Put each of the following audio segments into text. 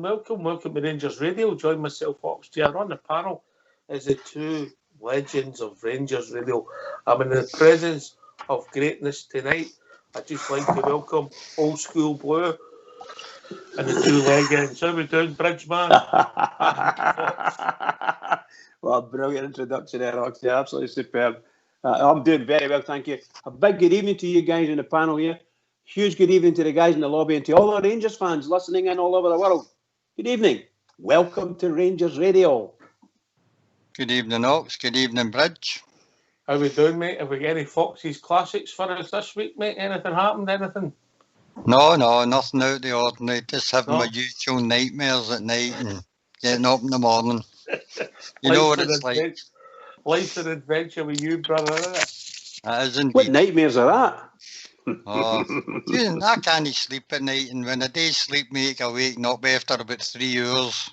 welcome to Rangers Radio. Join myself, Fox Chair. On the panel is the two legends of Rangers Radio. I'm in the presence of greatness tonight. I'd just like to welcome Old School Blue and the two legends. How we doing, Bridgeman? Well, brilliant introduction there, Roxy. Absolutely superb. I'm doing very well, thank you. A big good evening to you guys in the panel here. Huge good evening to the guys in the lobby and to all our Rangers fans listening in all over the world. Good evening. Welcome to Rangers Radio. Good evening, Ox. Good evening, Bridge. How we doing, mate? Have we got any Fox's classics for us this week, mate? Anything happened? Anything? No, nothing out of the ordinary. Just having my usual nightmares at night and getting up in the morning. You know what it's like. Life's an adventure with you, brother, isn't it? That is indeed. What nightmares are that? I can't sleep at night, and when a day's sleep make I waking up after about 3 hours.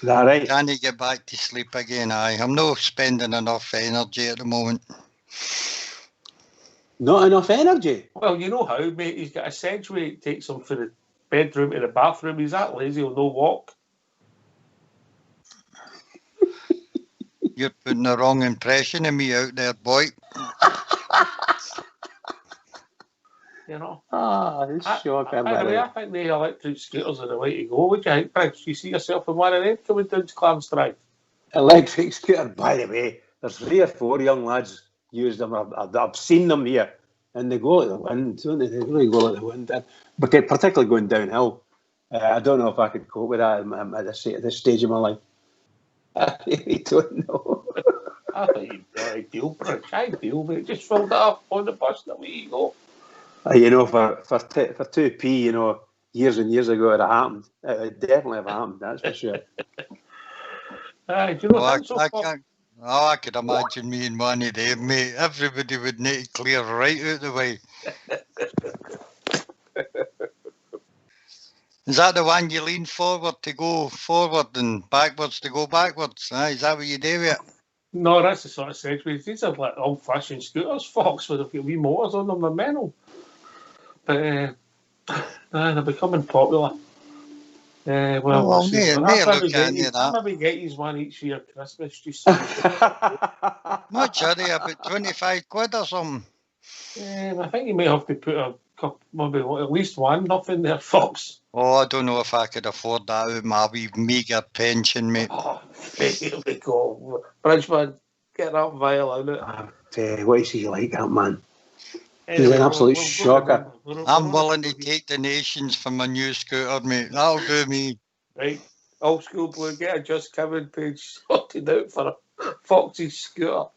Is that right? Can't get back to sleep again. I'm not spending enough energy at the moment. Not enough energy? Well, you know how, mate. He's got a Segway. It takes him from the bedroom to the bathroom. He's that lazy, he'll no walk. You're putting the wrong impression of me out there, boy. You know. It's shocking. I think the electric scooters are the way to go. What do you think, Bridge? Do you see yourself in one of them coming down to Clarence Drive? Electric scooter, by the way. There's 3 or 4 young lads use them. I've seen them here. And they go at the wind, don't they? They really go at the wind. But they're particularly going downhill. I don't know if I could cope with that at this stage of my life. I really don't know. I think you'd be ideal, Bridge. Ideal, mate. Just filled it up on the bus and away you go. You know, for 2p, you know, years and years ago it happened. It would definitely have happened, that's for sure. Do you know I could imagine me in one of them, mate. Everybody would need to clear right out the way. Is that the one you lean forward to go forward and backwards to go backwards? Is that what you do with it? No, that's the sort of Segway. These are like old-fashioned scooters, Fox, with a few wee motors on them, they're mental. But they're becoming popular. Maybe get you one each year at Christmas. Just not sure, about 25 quid or something. I think you may have to put a couple, maybe at least one, nothing there, Fox. Oh, I don't know if I could afford that with my wee meagre pension, mate. Oh, here we go. Bridgeman, get that violin out. What is he like, that man? He's an absolute shocker. I'm willing to take donations for my new scooter, mate. That'll do me. Right. Old School Blue, get a Just Kevin page sorted out for a Foxy's scooter.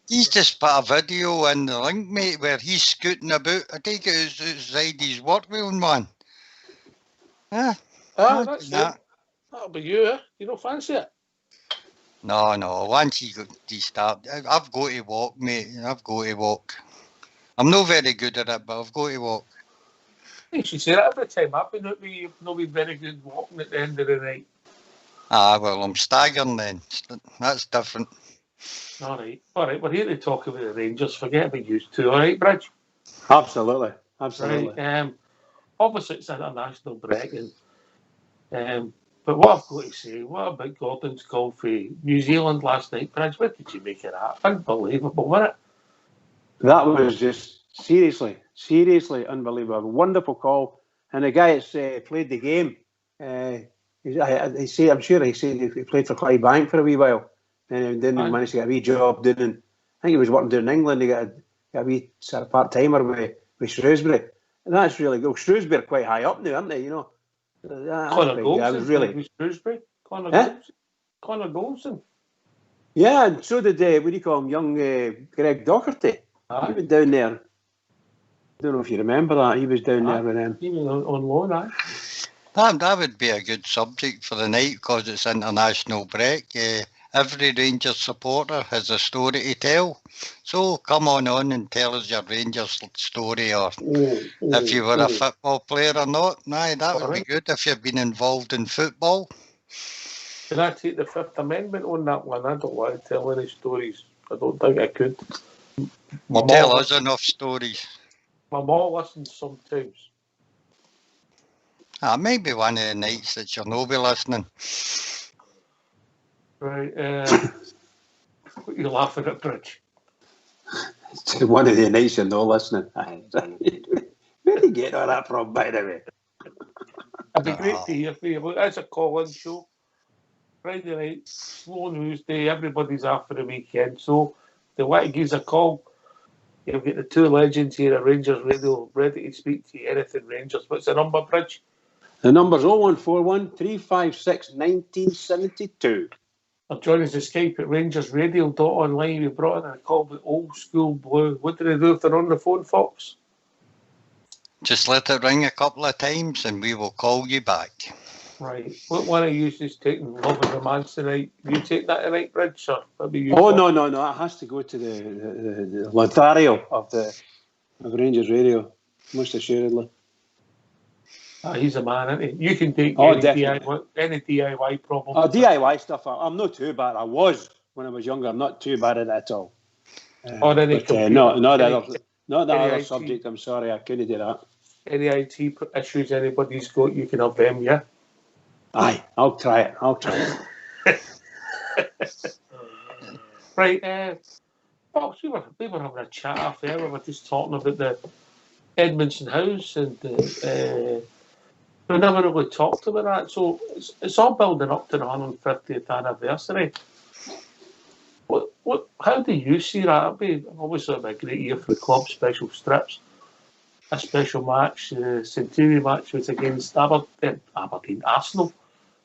He's just put a video in the link, mate, where he's scooting about. I take it it's outside his work wheel, man. That's it. That'll be you, eh? You don't fancy it? No. Once you start, I've got to walk, mate. I've got to walk. I'm not very good at it, but I've got to walk. You should say that every time I've been out with you. You've not been very good walking at the end of the night. Well, I'm staggering then. That's different. All right. We're here to talk about the Rangers. Forget about you two. All right, Bridge? Absolutely. Right. Obviously, it's international break. But what I've got to say, what about Gordon's call for New Zealand last night, Bridge? What did you make of that? Unbelievable, wasn't it? That was just seriously unbelievable. Wonderful call. And the guy that's played the game, I'm sure he said he played for Clydebank for a wee while. And didn't manage to get a wee job doing. I think he was working down in England. He got a wee sort of part-timer with Shrewsbury. And that's really good. Shrewsbury are quite high up now, aren't they? You know. Connor Golson. Shrewsbury. Connor Golson. Yeah, and so did, what do you call him, young Greg Docherty. He was down there. I don't know if you remember that. He was down there with them. He was on loan, That would be a good subject for the night because it's international break. Every Rangers supporter has a story to tell. So come on and tell us your Rangers story, or if you were a football player or not. That would be good if you've been involved in football. Can I take the Fifth Amendment on that one? I don't want to tell any stories. I don't think I could. Well, tell us enough stories. My mom listens sometimes. Maybe one of the nights that you'll no be listening. Right. What are you laughing at, Bridge? One of the nights you're not listening. Where do you get all that from, by the way? It'd be great to hear from you. Look, that's a call-in show. Friday night, slow news day. Everybody's after the weekend. So if they want to give us a call, you'll get the two legends here at Rangers Radio ready to speak to you. Anything Rangers. What's the number, Bridge? The number's 0141 356 1972. Or join us at Skype at RangersRadio.online. We brought in a call with Old School Blue. What do they do if they're on the phone, Fox? Just let it ring a couple of times and we will call you back. Right. What one of you is taking Love and Romance tonight? You take that tonight, Bridge? Or maybe you? Oh, no. It has to go to the Lothario of Rangers Radio, most assuredly. He's a man, isn't he? You can take Oh, any DIY problem. DIY stuff, I'm not too bad. I was when I was younger. I'm not too bad at it at all. Or any not the other subject. I'm sorry, I couldn't do that. Any IT issues anybody's got, you can have them, yeah? Aye, I'll try it. Right, Fox, we were having a chat after we were just talking about the Edmiston House, and we never really talked about that. So it's all building up to the 150th anniversary. How do you see that? It'll be obviously a great year for the club. Special strips, a special match. The Centurion match was against Aberdeen Arsenal.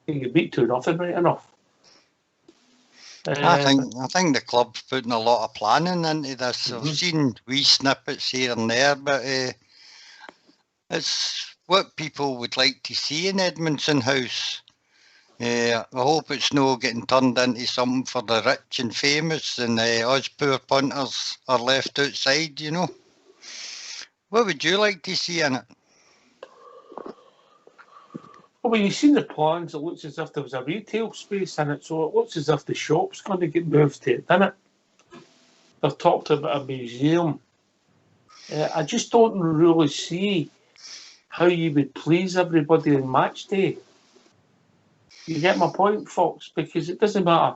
You beat 2-0, right enough. I think the club's putting a lot of planning into this. I've seen wee snippets here and there, but it's what people would like to see in Edmiston House. I hope it's not getting turned into something for the rich and famous, and us poor punters are left outside, you know. What would you like to see in it? Well, when you've seen the plans, it looks as if there was a retail space in it, so it looks as if the shop's going to get moved to it, doesn't it? They've talked about a museum. I just don't really see how you would please everybody on match day. You get my point, Fox? Because it doesn't matter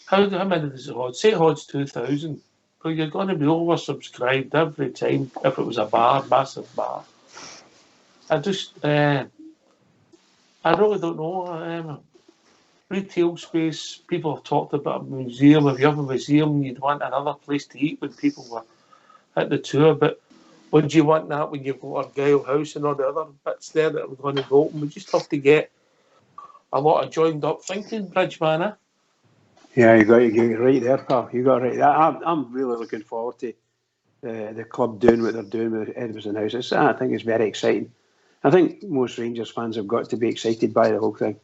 how many does it hold. Say it holds 2,000, but you're going to be oversubscribed every time if it was a bar, massive bar. I really don't know. Retail space, people have talked about a museum. If you have a museum, you'd want another place to eat when people were at the tour. But would you want that when you've got Argyle House and all the other bits there that are going to go open? We just have to get a lot of joined up thinking, Bridgeman, eh? Yeah, you got it right there, pal. You got it right. I'm really looking forward to the club doing what they're doing with Edmiston House. I think it's very exciting. I think most Rangers fans have got to be excited by the whole thing.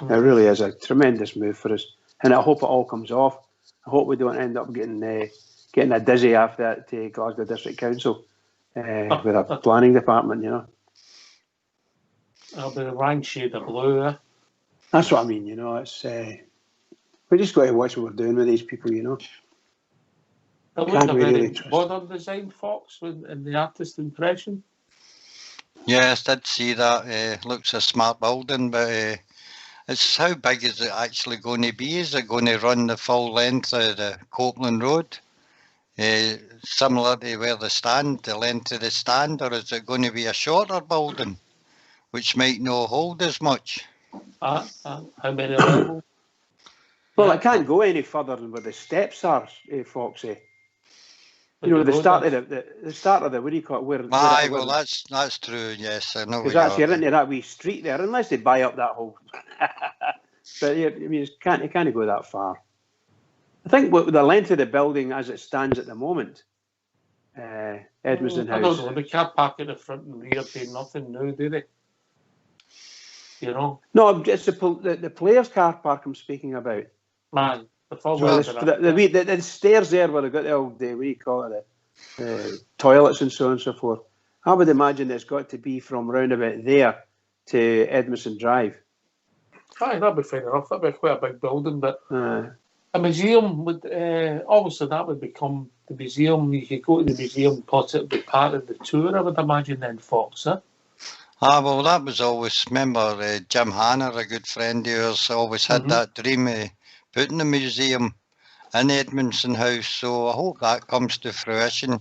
It really is a tremendous move for us, and I hope it all comes off. I hope we don't end up getting a dizzy after that to Glasgow District Council with a planning department, you know. It'll be the wrong shade of blue, eh? That's what I mean, you know. It's we just got to watch what we're doing with these people, you know. It looks a very modern design, Fox, in the artist impression. Yes, I did see that. Looks a smart building, but it's how big is it actually going to be? Is it going to run the full length of the Copeland Road? Similar to where the length of the stand, or is it going to be a shorter building, which might not hold as much? How many levels? Well, it can't go any further than where the steps are, Foxy. You know, the start of the what do you call it? Well, that's true. Yes, I know. Because that's you're into that wee street there, unless they buy up that whole. But yeah, I mean, it can't go that far. I think the length of the building as it stands at the moment, Edmiston House. I don't know. They can't park in the front and rear, pay nothing now, do they? You know. No, it's the players' car park I'm speaking about. Man. The stairs there where they got the old, what do you call it, the toilets and so on and so forth. I would imagine it's got to be from round about there to Edmiston Drive. Aye, that'd be fine enough. That'd be quite a big building, but a museum would obviously that would become the museum. You could go to the museum, plus it would be part of the tour. I would imagine then, Fox, huh? Well, that was always, remember Jim Hanna, a good friend of yours, always had that dream of putting the museum in Edmiston House, so I hope that comes to fruition.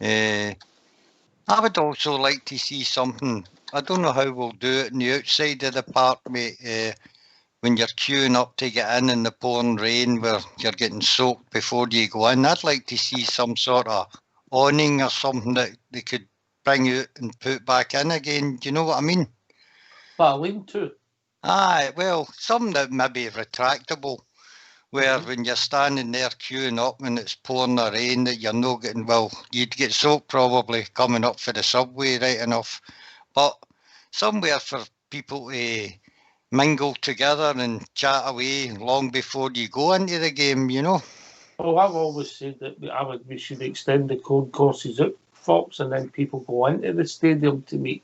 I would also like to see something, I don't know how we'll do it on the outside of the park, mate, when you're queuing up to get in the pouring rain where you're getting soaked before you go in. I'd like to see some sort of awning or something that they could bring out and put back in again. Do you know what I mean? But I lean to. Aye, well, something that maybe retractable, where when you're standing there queuing up and it's pouring the rain that you're not getting, well, you'd get soaked probably coming up for the subway, right enough. But somewhere for people to mingle together and chat away long before you go into the game, you know. Well, I've always said that we should extend the concourses out, Fox, and then people go into the stadium to meet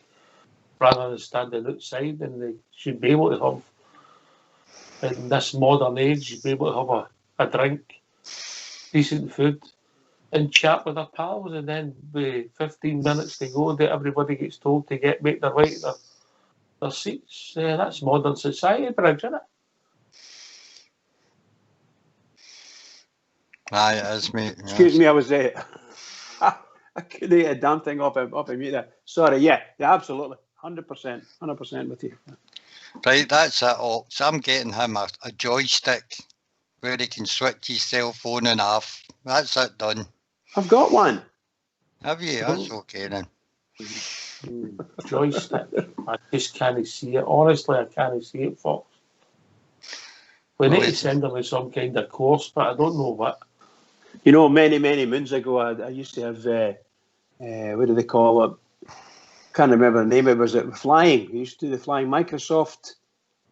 rather than standing outside, and they should be able to have, in this modern age, you'd be able to have a drink, decent food, and chat with their pals, and then with 15 minutes to go, that everybody gets told to make their way to their seats. That's modern society, Bridge, isn't it? Aye, it is, mate. Excuse me, I was I couldn't get a damn thing off of mute there. Sorry, yeah, absolutely. 100% with you. Right, that's it all. So I'm getting him a joystick where he can switch his cell phone and off. That's it done. I've got one. Have you? That's okay then. Joystick. I just can't see it. Honestly, I can't see it, Fox. We need to send them in some kind of course, but I don't know what. You know, many moons ago, I used to have, what do they call it? Can't remember the name. It was flying. We used to do the flying Microsoft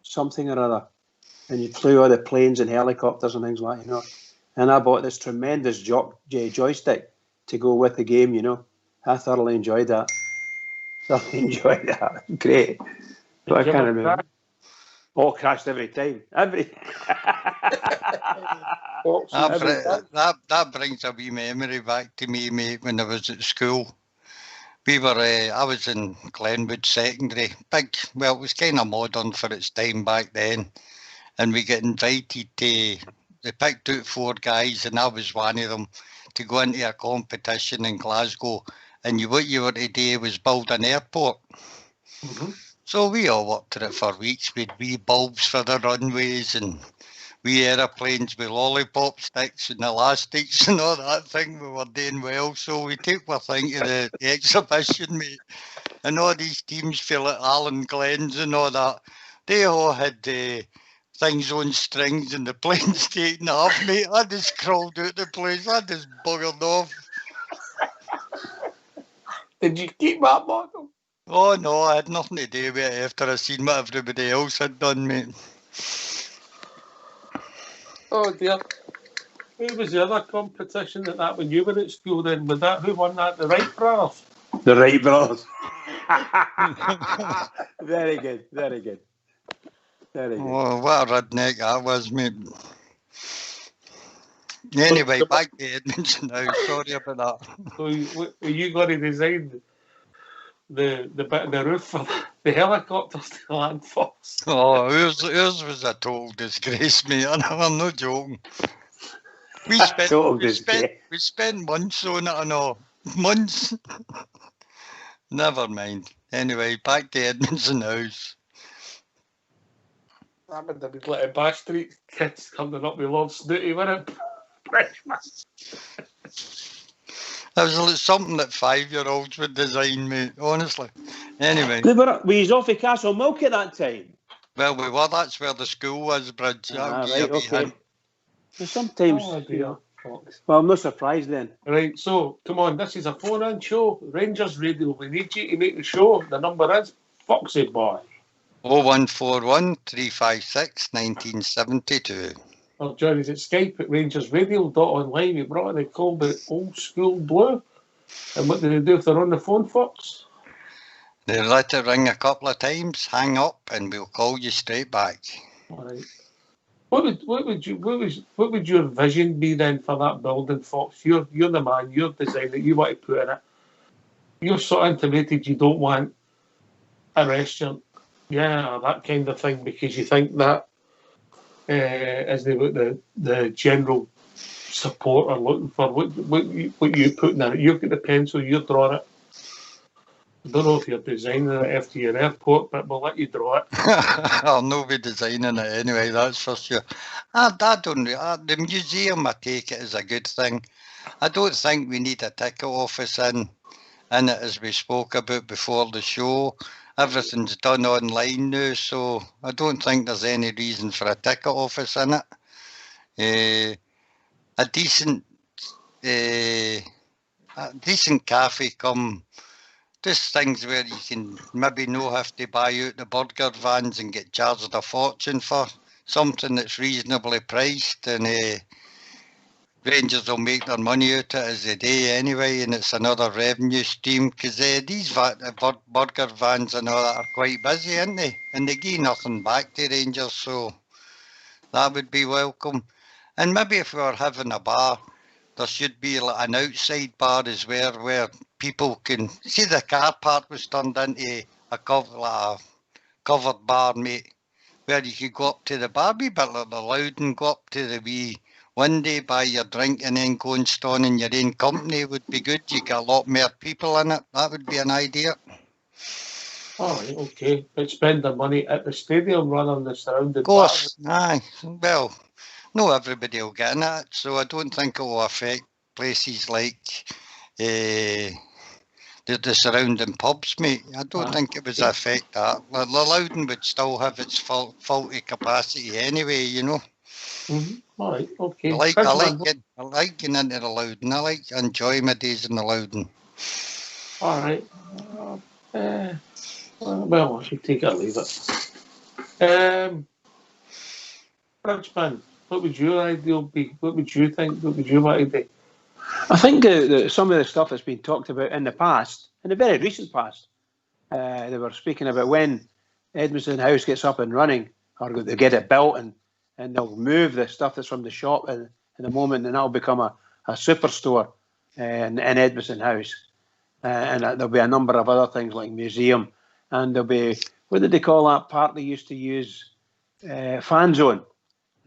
something or other, and you flew all the planes and helicopters and things like that, you know. And I bought this tremendous joystick to go with the game, you know. I thoroughly enjoyed that. Great. But I can't remember. Oh, crashed every time. That brings a wee memory back to me, mate, when I was at school. We were, I was in Glenwood Secondary. It was kind of modern for its time back then. And we got invited to, they picked out 4 guys, and I was one of them, to go into a competition in Glasgow. And what you were to do was build an airport. So we all worked at it for weeks. We had wee bulbs for the runways and wee aeroplanes with lollipop sticks and elastics and all that thing. We were doing well. So we took our thing to the exhibition, mate. And all these teams feel like Alan Glenn's and all that. They all had things on strings and the planes taken off, mate. I just crawled out the place. I just buggered off. Did you keep that bottle? Oh no, I had nothing to do with it after I seen what everybody else had done, mate. Oh dear. Who was the other competition that when you were at school then? Was that who won that? The Wright brothers? The Wright brothers. Very good. Oh, what a redneck that was, mate. Anyway, back to Edmiston now. Sorry about that. So were you going to design the bit of the roof for the helicopters to land, Fox? Oh, yours was a total disgrace, mate. I'm not joking. We spent months on it, I know. Months. Never mind. Anyway, back to Edmiston House. That would have been like a Bash Street kids coming up with Lord Snooty, wasn't it? That was like something that 5-year-olds would design, mate, honestly. Anyway. We was off of Castle Milk at that time. Well, we were. That's where the school was, Bridge. Right, okay. So sometimes... Oh, dear. Well, I'm not surprised then. Right, so, come on, this is a phone-in show. Rangers Radio, we need you to make the show. The number is Foxy Boy. 0141 356 1972. Or join us at Skype at RangersRadio.online. We brought in a call about Old School Blue. And what do they do if they're on the phone, Fox? They let it ring a couple of times, hang up, and we'll call you straight back. All right. What would your vision be then for that building, Fox? You're the man, you're designing it, you want to put in it. You're so intimated you don't want a restaurant, yeah, that kind of thing, because you think that is what the general support are looking for. What you putting in it? You've got the pencil, you're drawing it. I don't know if you're designing it after your airport, but we'll let you draw it. I'll not be designing it anyway, that's for sure. The museum, I take it as a good thing. I don't think we need a ticket office in it, as we spoke about before the show. Everything's done online now, so I don't think there's any reason for a ticket office in it. A decent cafe just things where you can maybe not have to buy out the burger vans and get charged a fortune for something that's reasonably priced, and Rangers will make their money out of it as a day anyway, and it's another revenue stream, because these burger vans and all that are quite busy, aren't they? And they give nothing back to Rangers, so that would be welcome. And maybe if we were having a bar, there should be like an outside bar as well, where people can see the car park was turned into a covered bar, mate, where you could go up to the bar, be a bit like the Loudon, go up to the wee window, buy your drink, and then go and stand in your own company would be good. You get a lot more people in it. That would be an idea. All right, okay. But spend the money at the stadium rather than the surrounding Of course, aye. Well, no everybody will get in it, so I don't think it will affect places like the surrounding pubs, mate. I don't think it would affect that. The Loudon would still have its faulty capacity anyway, you know. Mm-hmm. All right, okay. I like getting into the Loudon. I enjoy my days in the Loudon. All right. Well, I should take it or leave it. Bridgeman, what would your ideal be? What would you think? What would you want to do? I think some of the stuff that's been talked about in the past, in the very recent past, they were speaking about when Edmiston House gets up and running, or they get it built, and they'll move the stuff that's from the shop in the moment, and that'll become a superstore in Edmiston House. And there'll be a number of other things like museum, and there'll be, what did they call that part they used to use? Fan zone,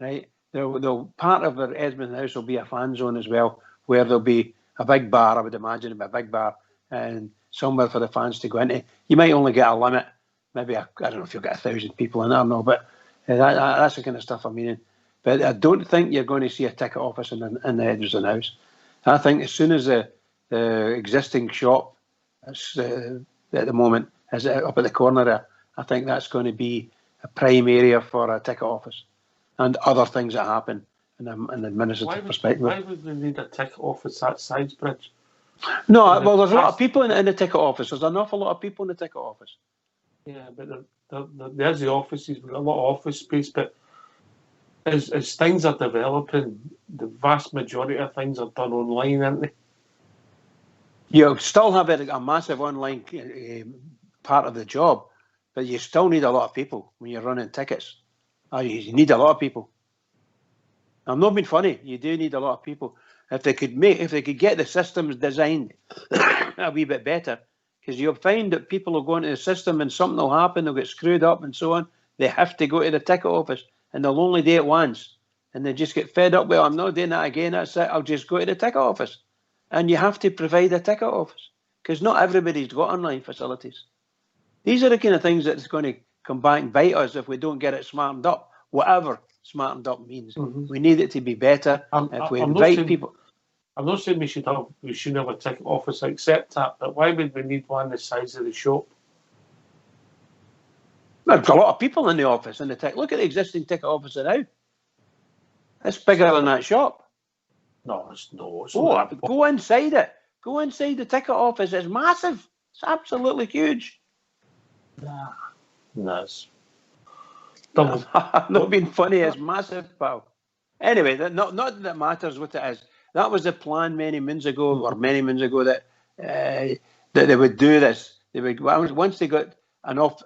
right? Part of the Edmiston House will be a fan zone as well, where there'll be a big bar, I would imagine, a big bar, and somewhere for the fans to go into. You might only get a limit, maybe, I don't know if you'll get 1,000 people in there or no, but that's the kind of stuff I'm meaning. But I don't think you're going to see a ticket office in the Edmiston House. I think as soon as the existing shop at the moment is up at the corner there, I think that's going to be a prime area for a ticket office and other things that happen in an administrative perspective. Why would we need a ticket office that size, Bridge? No, well, there's a lot of people in the ticket office. There's an awful lot of people in the ticket office. Yeah, but there's the offices, a lot of office space, but as things are developing, the vast majority of things are done online, aren't they? You still have a massive online part of the job, but you still need a lot of people when you're running tickets. You need a lot of people. I'm not being funny. You do need a lot of people. If they could get the systems designed a wee bit better, because you'll find that people will go into the system and something will happen, they'll get screwed up and so on. They have to go to the ticket office, and they'll only do it once, and they just get fed up. Well, I'm not doing that again. That's it. I'll just go to the ticket office. And you have to provide a ticket office, because not everybody's got online facilities. These are the kind of things that's going to come back and bite us if we don't get it smartened up, whatever smartened up means. Mm-hmm. We need it to be better. If we invite people. I'm not saying we shouldn't have a ticket office except that, but why would we need one the size of the shop? There's a lot of people in the office in the ticket. Look at the existing ticket office now. It's bigger than that shop. No, it's not. Go inside it. Go inside the ticket office. It's massive. It's absolutely huge. No, it's double. I'm not being funny. It's massive, pal. Anyway, not that it matters what it is. That was the plan many moons ago, that they would do this. They would, once they got enough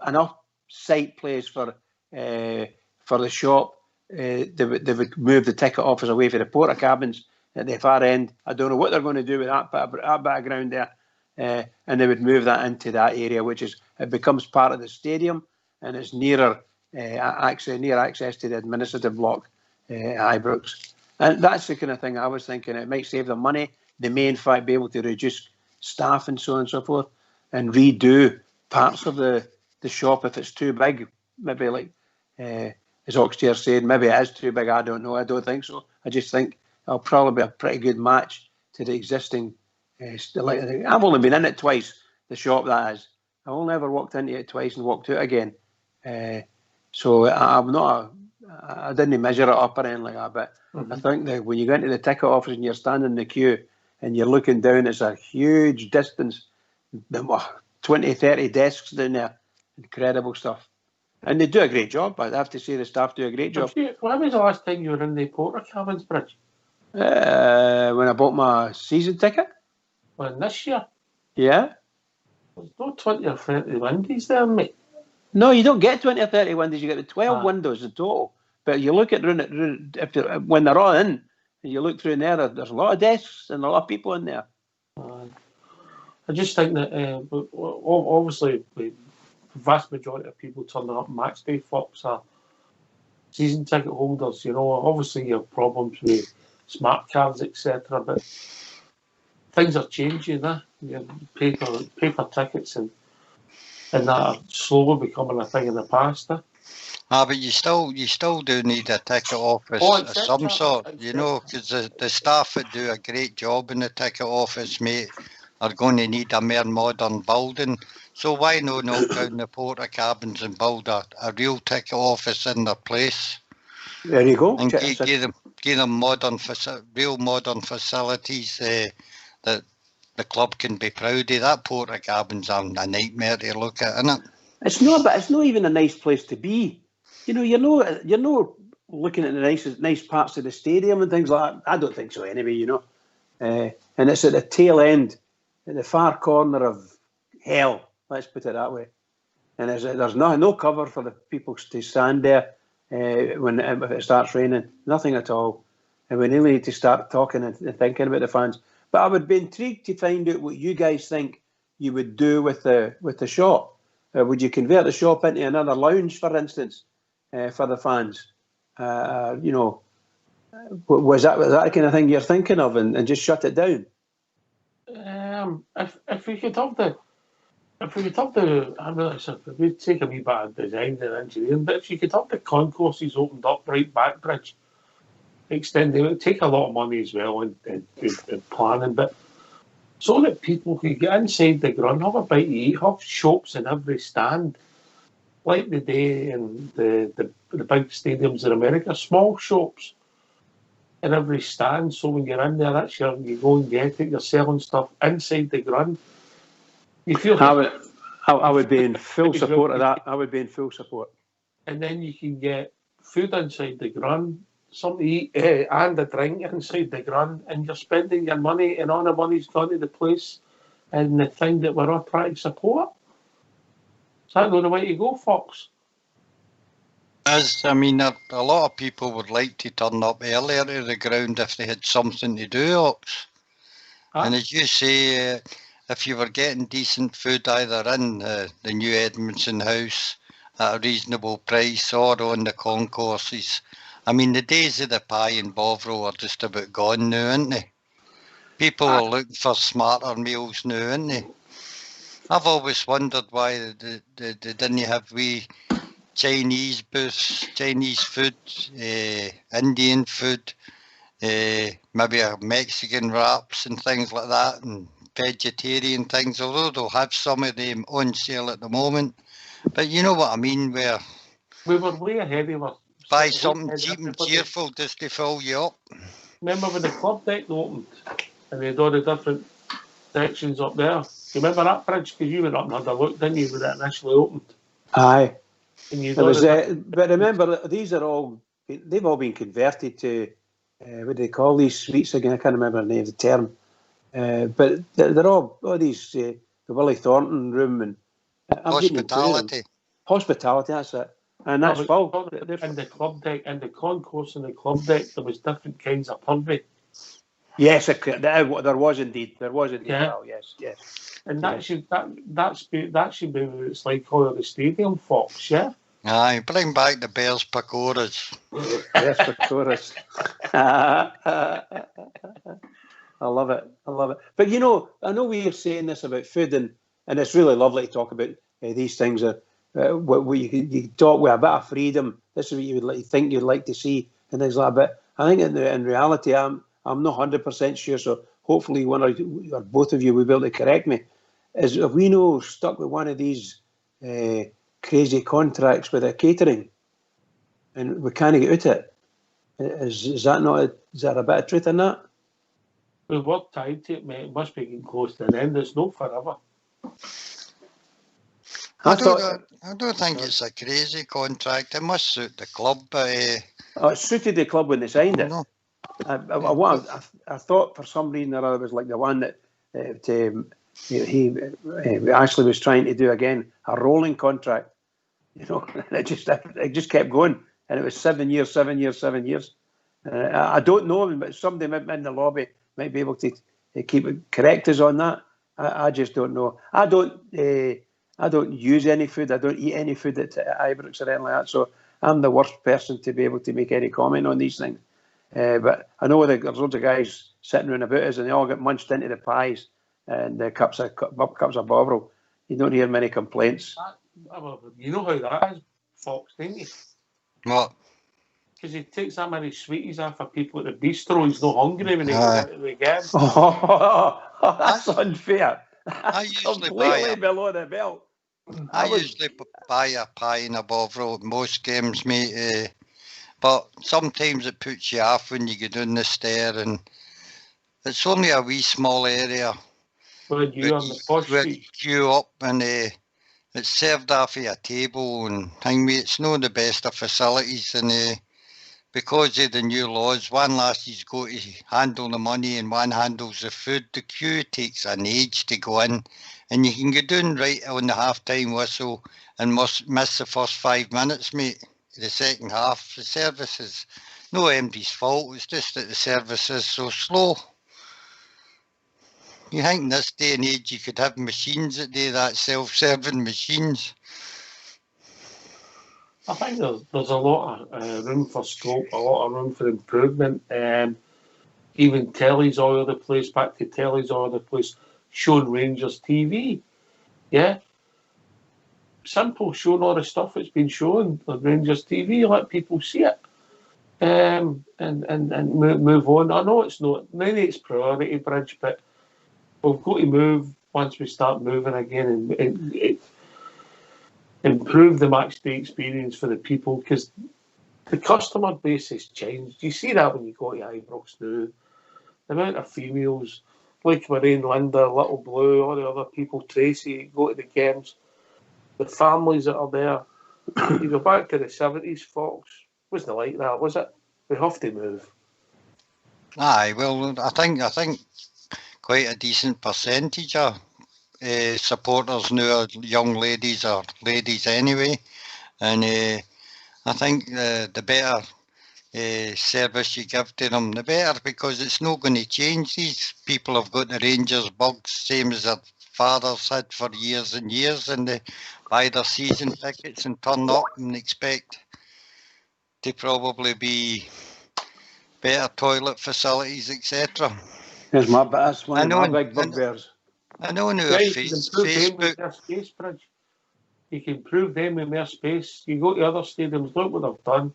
site place for the shop, they would move the ticket office away from the porta cabins at the far end. I don't know what they're going to do with that bit of ground there, and they would move that into that area, it becomes part of the stadium, and it's near access to the administrative block at Ibrox. And that's the kind of thing I was thinking. It might save them money. They may, in fact, be able to reduce staff and so on and so forth, and redo parts of the shop if it's too big. Maybe like, as Oxchair said, maybe it is too big. I don't know. I don't think so. I just think it'll probably be a pretty good match to the existing. I've only been in it twice, the shop that is. I've only ever walked into it twice and walked out again. So I didn't measure it up or anything like that, but I think that when you go into the ticket office and you're standing in the queue and you're looking down, it's a huge distance, 20, 30 desks down there, incredible stuff. And they do a great job. I have to say the staff do a great job. When was the last time you were in the Porter Cabins Bridge? When I bought my season ticket. Well, this year? Yeah. There's no 20 or 30 windies there, mate. No, you don't get 20 or 30 windows. You get the 12 windows in total. But you look at when they're all in, you look through in there, there's a lot of desks and a lot of people in there. I just think that obviously the vast majority of people turning up match day, Fox, are season ticket holders. You know, obviously you have problems with smart cards, etc. But things are changing. You know, paper tickets and that are slowly becoming a thing in the past. But you still do need a ticket office of some sort, you know, because the staff that do a great job in the ticket office, mate, are going to need a more modern building. So why not knock down the Porter Cabins and build a real ticket office in their place? There you go. And give them real modern facilities that the club can be proud of. That Porter Cabins are a nightmare to look at, isn't it? It's not even a nice place to be. You know, you're not looking at the nice parts of the stadium and things like that. I don't think so anyway, you know. And it's at the tail end, at the far corner of hell, let's put it that way. And there's no cover for the people to stand there if it starts raining. Nothing at all. And we really need to start talking and thinking about the fans. But I would be intrigued to find out what you guys think you would do with the shop. Would you convert the shop into another lounge, for instance, for the fans? You know, was that the kind of thing you're thinking of, and just shut it down? If we could have the, I realise it would take a wee bit of design and engineering, but if you could have the concourses opened up right back bridge, extending, it would take a lot of money as well and planning, but so that people could get inside the ground, have a bite to eat, have shops in every stand, like they do in the big stadiums in America, small shops in every stand. So when you're in there, you go and get it, you're selling stuff inside the ground. You feel I would be in full support of that. I would be in full support. And then you can get food inside the ground, something to eat and a drink inside the ground, and you're spending your money, and all the money's gone to the place and the thing that we're all trying to support. Is that not the way to go, Fox? I mean, a lot of people would like to turn up earlier to the ground if they had something to do, Ox. And as you say, if you were getting decent food either in the new Edmiston House at a reasonable price or on the concourses, I mean, the days of the pie and Bovril are just about gone now, aren't they? People are looking for smarter meals now, aren't they? I've always wondered why they didn't have Chinese booths, Chinese food, Indian food, maybe Mexican wraps and things like that, and vegetarian things, although they'll have some of them on sale at the moment. But you know what I mean, where we were way ahead of us. Buy something cheap and cheerful just to fill you up. Remember when the club deck opened and they had all the different sections up there? Do you remember that, Bridge? Because you went up and had a look, didn't you, when it initially opened? Aye. And but remember, they've all been converted to, what do they call these suites again? I can't remember the name of the term. But they're all these, the Willie Thornton room and hospitality. Hospitality, that's it. And that's full. And the club deck, and the concourse and the club deck, there was different kinds of purvey. Yes, there was indeed. There was indeed. Yeah. Well, yes. And that should be what it's like all at the stadium, Fox. Yeah. Aye, bring back the Bears pakoras. Yes, for chorus. I love it. But I know we are saying this about food, and it's really lovely to talk about these things. What you talk with a bit of freedom. This is what you would think you'd like to see, and things like that. But I think in reality, I'm not 100% sure. So hopefully, one or both of you will be able to correct me. Is if we stuck with one of these crazy contracts with a catering, and we can't get out of it. Is that not? Is there a bit of truth in that? We've worked tied to it, mate. It must be getting close to an end. It's not forever. I don't think it's a crazy contract. It must suit the club, but it suited the club when they signed it. No. I thought for some reason or other it was like the one that Ashley was trying to do again, a rolling contract. And it just kept going, and it was 7 years. I don't know, but somebody in the lobby might be able to correct us on that. I just don't know. I don't use any food. I don't eat any food at Ibrox or anything like that. So I'm the worst person to be able to make any comment on these things. But I know there's loads of guys sitting around about us, and they all get munched into the pies and the cups of Bovril. You don't hear many complaints. You know how that is, Fox, don't you? What? Because he takes that many sweeties off for people at the bistro. He's not hungry when he goes into the game. Oh, that's unfair. I usually completely below the belt. I usually buy a pie and a Bovril at most games, mate. But sometimes it puts you off when you go down the stair, and it's only a wee small area. When you on the first where seat. you queue up, and it's served off of a table, and it's not the best of facilities, and because of the new laws, one lassie's got to handle the money and one handles the food. The queue takes an age to go in, and you can go down right on the half-time whistle and miss the first 5 minutes, mate. The second half, the service is no MD's fault. It's just that the service is so slow. You think in this day and age you could have machines that do that, self-serving machines? I think there's a lot of room for scope, a lot of room for improvement. Even telly's all over the place, back to telly's all over the place, showing Rangers TV. Yeah. Simple, showing all the stuff that's been shown on Rangers TV, let people see it. And move on. I know it's not, maybe it's priority, Bridge, but we've got to move once we start moving again and improve the match day experience for the people, because the customer base has changed. You see that when you go to Ibrox now. The amount of females, like Maureen, Linda, Little Blue, all the other people, Tracy, go to the games, the families that are there. You go back to the 70s, Fox, wasn't like that, was it? We have to move. Aye, well, I think quite a decent percentage of supporters now are young ladies or ladies anyway, and I think the better service you give to them, the better, because it's not going to change. These people have got the Rangers bugs, same as their fathers had for years and years, and they buy their season tickets and turn up and expect to probably be better toilet facilities, etc. That's one of my big bugbears. I know now Facebook. Facebook. Space, Bridge. You can improve them with more space. You go to other stadiums, look what they've done.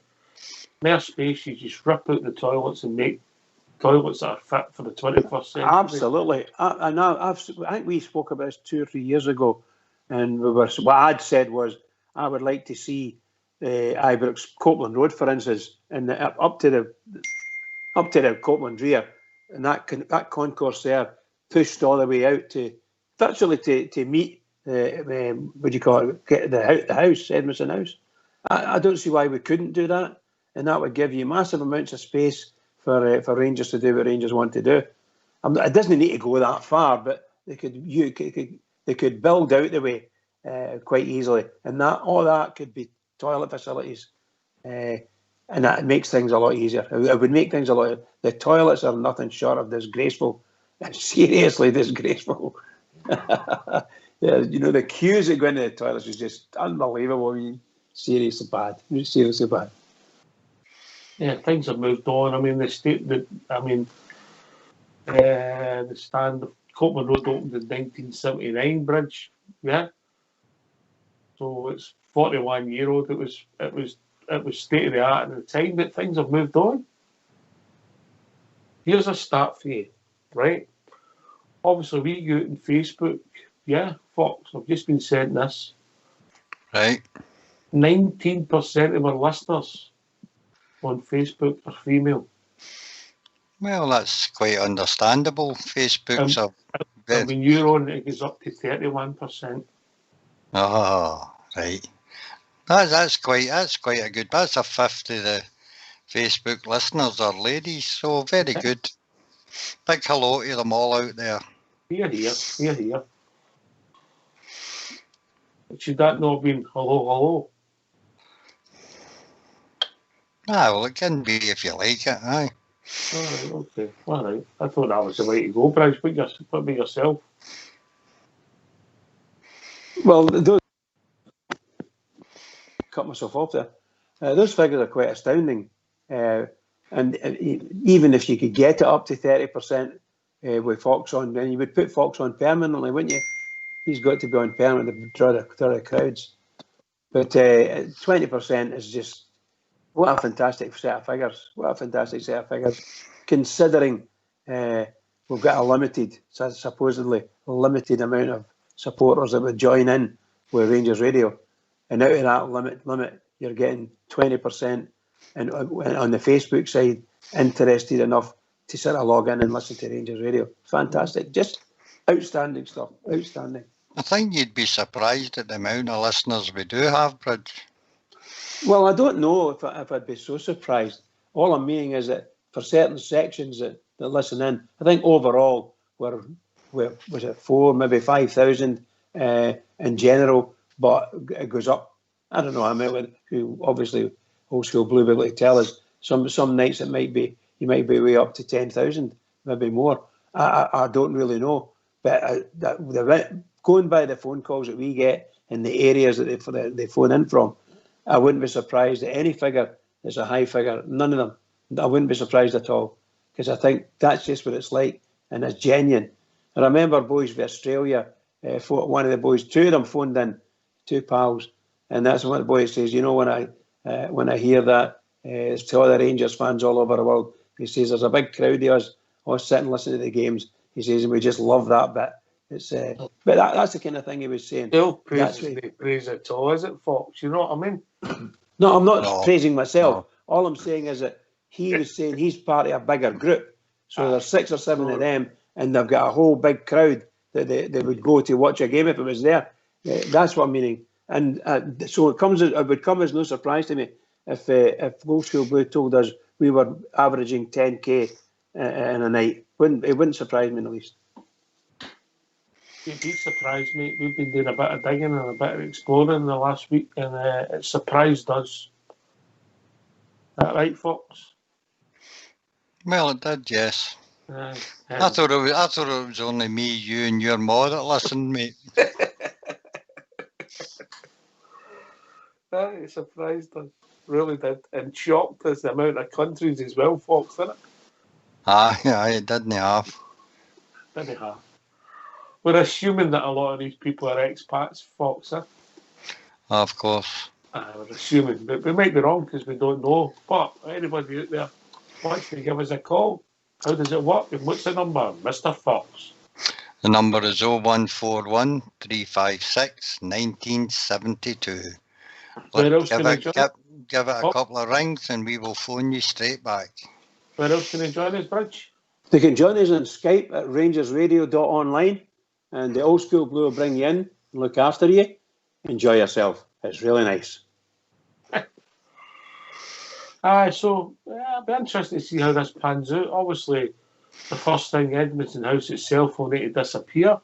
More space, you just rip out the toilets and make toilets that are fit for the 21st century. Absolutely. I think we spoke about this 2 or 3 years ago, and what I'd said was I would like to see Ibrox Copeland Road, for instance, and up to the Copeland Rear, and that concourse there pushed all the way out to virtually to meet what do you call it? Get the house, Edmiston House. I don't see why we couldn't do that, and that would give you massive amounts of space for Rangers to do what Rangers want to do. It doesn't need to go that far, but they could build out the way quite easily, and all that could be toilet facilities. and that makes things a lot easier. It would make things a lot. The toilets are nothing short of disgraceful, and seriously disgraceful. Yeah, you know, the queues that go into the toilets is just unbelievable. I mean, seriously bad. Seriously bad. Yeah, things have moved on. I mean, the stand of Copman Road opened in 1979 bridge. Yeah. So it's 41-year old. It was state of the art at the time, but things have moved on. Here's a stat for you, right? Obviously, we go out on Facebook. Yeah, Fox, I've just been sent this. Right. 19% of our listeners on Facebook are female. Well, that's quite understandable. Facebook's a bit. And when you're on, it goes up to 31%. Oh, right. That's quite a good. That's a fifth of the Facebook listeners are ladies, so very good. Big hello to them all out there. Here. Should that not have been hello? Ah, well, it can be if you like it, aye. All right, okay. All right. I thought that was the way to go, Bryce. Put me yourself. Well, those cut myself off there. Those figures are quite astounding, and even if you could get it up to 30% with Fox on, then you would put Fox on permanently, wouldn't you? He's got to be on permanently to draw the crowds. But 20% is just what a fantastic set of figures. What a fantastic set of figures, considering we've got a supposedly limited amount of supporters that would join in with Rangers Radio, and out of that limit, you're getting 20%, and on the Facebook side, interested enough to sort of log in and listen to Rangers Radio. Fantastic, just outstanding stuff. Outstanding. I think you'd be surprised at the amount of listeners we do have, Bridge. Well, I don't know if I'd be so surprised. All I'm meaning is that for certain sections that listen in, I think overall we're was it 4,000, maybe 5,000 in general, but it goes up. I don't know. I mean, who obviously Old School Blue will tell us some nights you might be way up to 10,000, maybe more. I don't really know, but going by the phone calls that we get in the areas that they phone in from, I wouldn't be surprised at any figure that's a high figure. None of them. I wouldn't be surprised at all, because I think that's just what it's like, and it's genuine. I remember boys from Australia, one of the boys, two of them phoned in, two pals, and that's what the boy says, you know, when I hear that, it's to all the Rangers fans all over the world, he says there's a big crowd of us all sitting listening to the games, he says, and we just love that bit. It's but that's the kind of thing he was saying. Still praise at all, is it, Fox? You know what I mean? No, I'm not praising myself. No. All I'm saying is that he was saying he's part of a bigger group. So there's 6 or 7 of them, and they've got a whole big crowd that they would go to watch a game if it was there. That's what I'm meaning. And so it would come as no surprise to me if Old School Blue told us we were averaging 10k in a night. It wouldn't surprise me in the least. You'd be surprised, mate. We've been doing a bit of digging and a bit of exploring in the last week, and it surprised us. Is that right, Fox? Well, it did, yes. I thought it was only me, you, and your ma that listened, mate. It surprised us, really did, and shocked us the amount of countries as well, Fox, didn't it? Aye, it didn't have. Didn't have. We're assuming that a lot of these people are expats, Fox, eh? Of course. We're assuming, but we might be wrong because we don't know. But anybody out there wants to give us a call, how does it work? And what's the number, Mr. Fox? The number is 0141 356 1972. Give it a couple of rings and we will phone you straight back. Where else can they join us, Bridge? They can join us on Skype at RangersRadio.online, and the Old School Blue will bring you in and look after you. Enjoy yourself. It's really nice. So I'll be interested to see how this pans out. Obviously, the first thing, Edmiston House itself will need to disappear,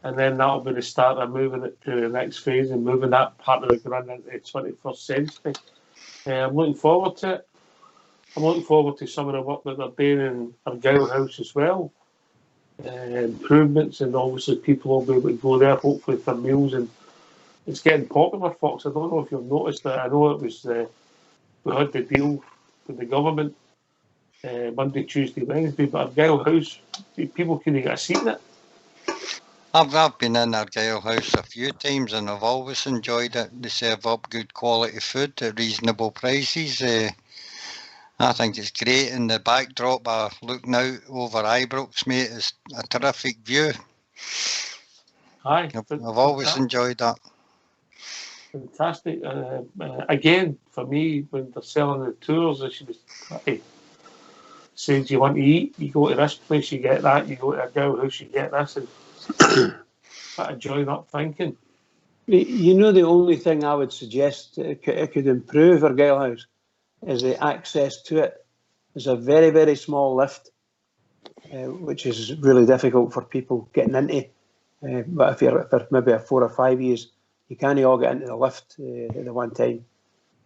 and then that'll be the start of moving it to the next phase and moving that part of the ground into the 21st century. I'm looking forward to it. I'm looking forward to some of the work that they're doing in Argyle House as well. Improvements, and obviously people will be able to go there hopefully for meals, and it's getting popular, Fox. I don't know if you've noticed that. I know it was we had the deal with the government Monday, Tuesday, Wednesday, but Argyle House, people couldn't get a seat in it. I've been in Argyle House a few times and I've always enjoyed it. They serve up good quality food at reasonable prices. I think it's great, and the backdrop looking out over Ibrox, mate, is a terrific view. Aye, I've always enjoyed that. Fantastic. Again, for me, when they're selling the tours, they should say, do you want to eat? You go to this place, you get that. You go to Argyle House, you get this. And I enjoy that thinking. You know, the only thing I would suggest it could improve Argyle House is the access to it. There's a very, very small lift, which is really difficult for people getting into. But if you're for maybe 4 or 5 years, you can't all get into the lift at the one time.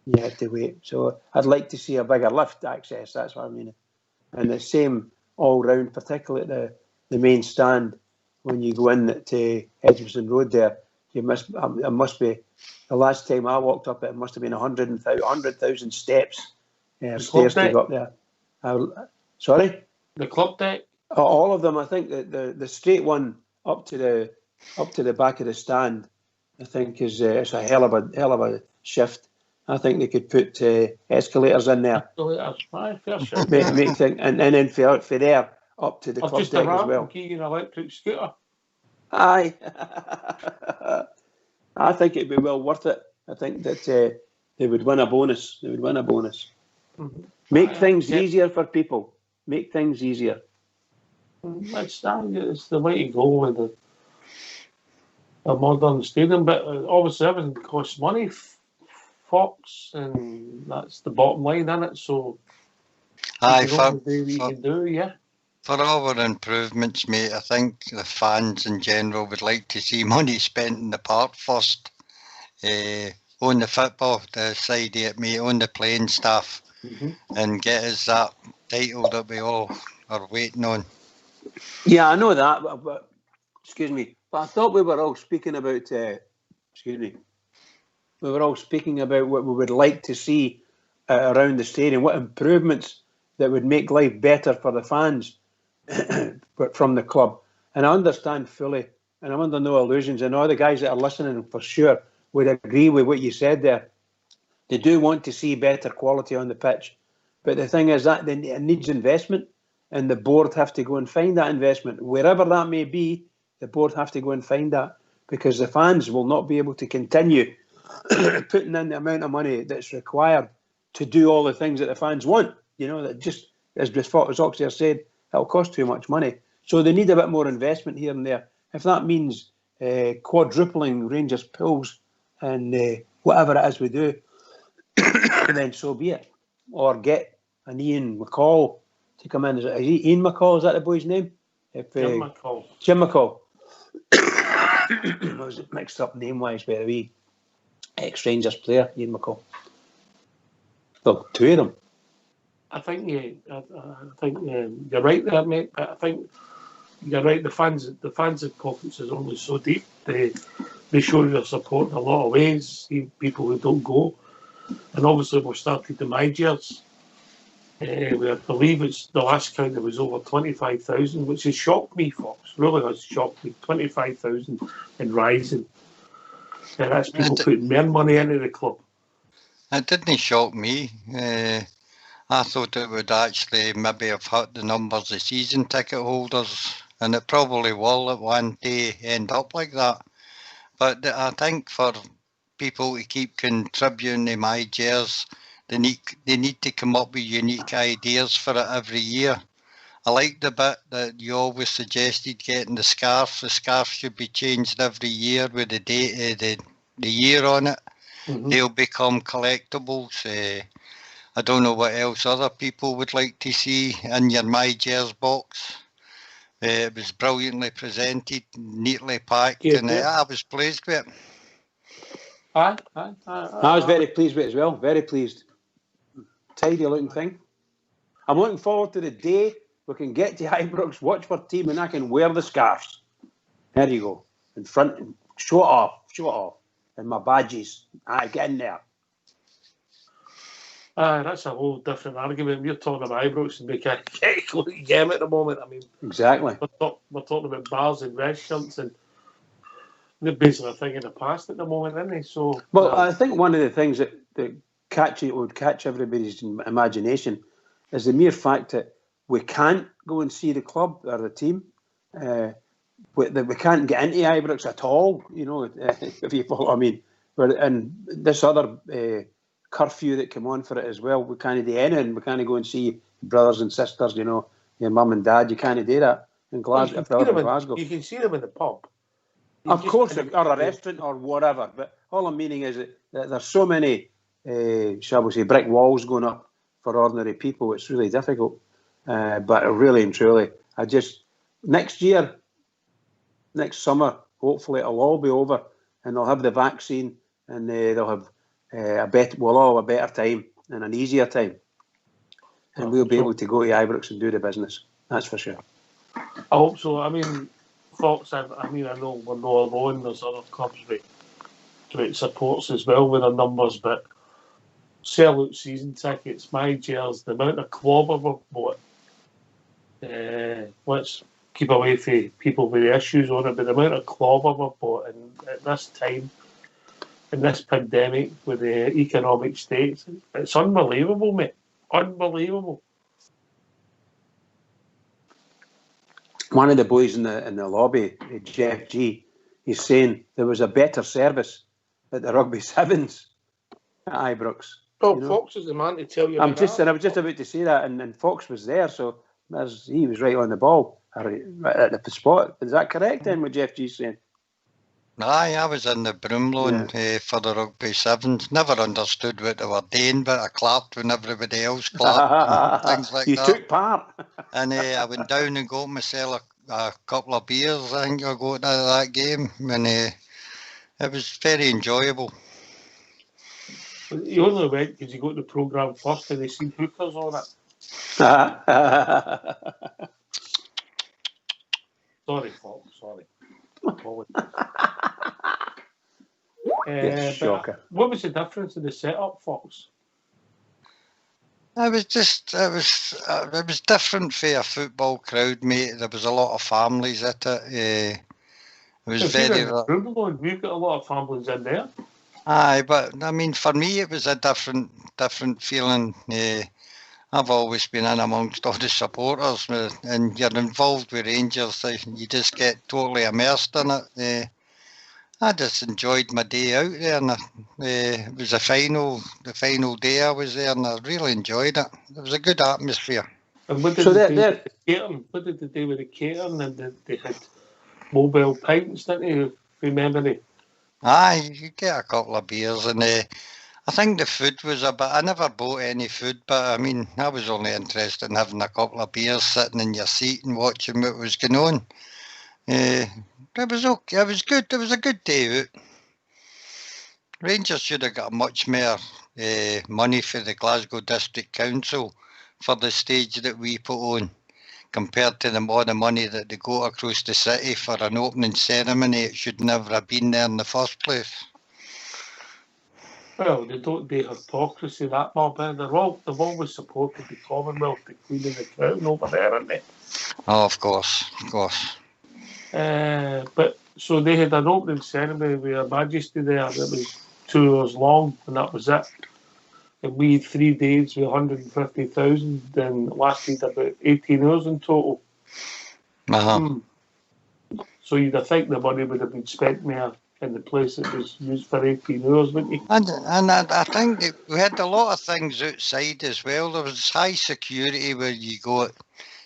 You have to wait. So I'd like to see a bigger lift access. That's what I mean. And the same all round, particularly at the main stand. When you go in at Edmiston Road there, it must be, the last time I walked up it must have been 100,000 steps, stairs to go up there. Sorry? The club deck? All of them. I think the straight one up to the back of the stand, I think is it's a hell of a shift. I think they could put escalators in there. Aye, fair shot. Make things, and then for there up to the club just deck a as well. Key an electric scooter. Aye. I think it'd be well worth it. I think that they would win a bonus. Mm-hmm. Make things easier for people. Make things easier. It's the way to go with a modern stadium, but obviously everything costs money, Fox, and that's the bottom line, isn't it? So, aye, you can do, yeah. For all our improvements, mate, I think the fans in general would like to see money spent in the park first. On the football side of it, mate, on the playing staff, and get us that title that we all are waiting on. Yeah, I know that, but excuse me. But I thought we were all speaking about, we were all speaking about what we would like to see around the stadium, what improvements that would make life better for the fans from the club. And I understand fully, and I'm under no illusions, and all the guys that are listening for sure would agree with what you said there. They do want to see better quality on the pitch. But the thing is that it needs investment, and the board have to go and find that investment. Wherever that may be, the board have to go and find that, because the fans will not be able to continue putting in the amount of money that's required to do all the things that the fans want. You know, that just, as Oxley said, it'll cost too much money. So they need a bit more investment here and there. If that means quadrupling Rangers pools and whatever it is we do, then so be it. Or get an Ian McCall to come in. Is Ian McCall, is that the boy's name? Jim McCall. Jim McCall. I was mixed up name-wise by the wee ex-Rangers player, Ian McCall. Well, two of them. I think you're right there, mate. But I think you're right. The fans' pockets is only so deep. They show their support in a lot of ways. People who don't go, and obviously we've started the Rangers. I believe it's the last count. There was over 25,000, which has shocked me, Fox. Really has shocked me. 25,000 and rising. And that's people putting more money into the club. It didn't shock me. I thought it would actually maybe have hurt the numbers of season ticket holders, and it probably will at one day end up like that. But I think for people to keep contributing to my shares, they need to come up with unique ideas for it every year. I like the bit that you always suggested, getting the scarf. The scarf should be changed every year with the date of the year on it. Mm-hmm. They'll become collectibles. I don't know what else other people would like to see in your My Jers box. It was brilliantly presented, neatly packed, and I was pleased with it. I was very pleased with it as well. Very pleased. Tidy looking thing. I'm looking forward to the day we can get to Ibrox, watch our team, and I can wear the scarves. There you go. In front, show it off. And my badges. Get in there. That's a whole different argument. We're talking about Ibrox and we can't get a game at the moment. I mean, exactly. We're talking about bars and restaurants, and they're basically a thing in the past at the moment, aren't they? So, well, I think one of the things that would catch everybody's imagination is the mere fact that we can't go and see the club or the team. That we can't get into Ibrox at all. You know, if you follow what I mean. And this other curfew that came on for it as well, we can't do anything. We can't go and see brothers and sisters. You know, your mum and dad. You can't do that in Glasgow. You can see them in the pub. Of course, or a restaurant or whatever. But all I'm meaning is that there's so many, shall we say, brick walls going up for ordinary people. It's really difficult. But really and truly, next summer, hopefully it'll all be over and they'll have the vaccine and they'll have we'll all have a better time and an easier time. And we'll be able to go to Ibrox and do the business. That's for sure. I hope so. I mean, Fox, I know we're not alone. There's other clubs with supports as well with their numbers, but sell out season tickets, my jails, the amount of clobber we've bought. Let's keep away from people with issues on it, but the amount of clobber we've bought at this time, in this pandemic, with the economic states, it's unbelievable, mate. Unbelievable. One of the boys in the lobby, Jeff G, he's saying there was a better service at the Rugby Sevens at Ibrox. Oh, Fox is the man to tell you. I was just about to say that, and Fox was there, so he was right on the ball, right at the spot. Is that correct then, what Jeff G's saying? Aye, I was in the Broomloan for the Rugby Sevens. Never understood what they were doing, but I clapped when everybody else clapped. And things like you that. You took part. And I went down and got myself a couple of beers. I think I got out of that game. And it was very enjoyable. You only went because you got the programme first and they seen hookers on it. Sorry, Fox. Sorry. Shocker. What was the difference in the setup, Fox? It was different for a football crowd, mate. There was a lot of families at it. It was very. We've got a lot of families in there. Aye, but I mean, for me, it was a different feeling. I've always been in amongst all the supporters, and you're involved with Rangers. So you just get totally immersed in it. I just enjoyed my day out there, and it was the final day I was there, and I really enjoyed it. It was a good atmosphere. And what did they do with the catering? What did they do with the catering? And they had mobile pints, didn't they? Remember it? Aye, you get a couple of beers, and I think the food was I never bought any food, but I mean, I was only interested in having a couple of beers, sitting in your seat and watching what was going on. It was okay. It was good. It was a good day out. Rangers should have got much more money for the Glasgow District Council for the stage that we put on, compared to all the money that they got across the city for an opening ceremony. It should never have been there in the first place. Well, they don't do hypocrisy that mob. They've always supported the Commonwealth, the Queen and the Crown over there, aren't they? Oh, of course. But so they had an opening ceremony with Her Majesty there that was 2 hours long, and that was it. And we had 3 days with 150,000, and lasted about 18 hours in total. So you'd think the money would have been spent more in the place that was used for 18 hours, wouldn't you? And I think that we had a lot of things outside as well. There was high security where you got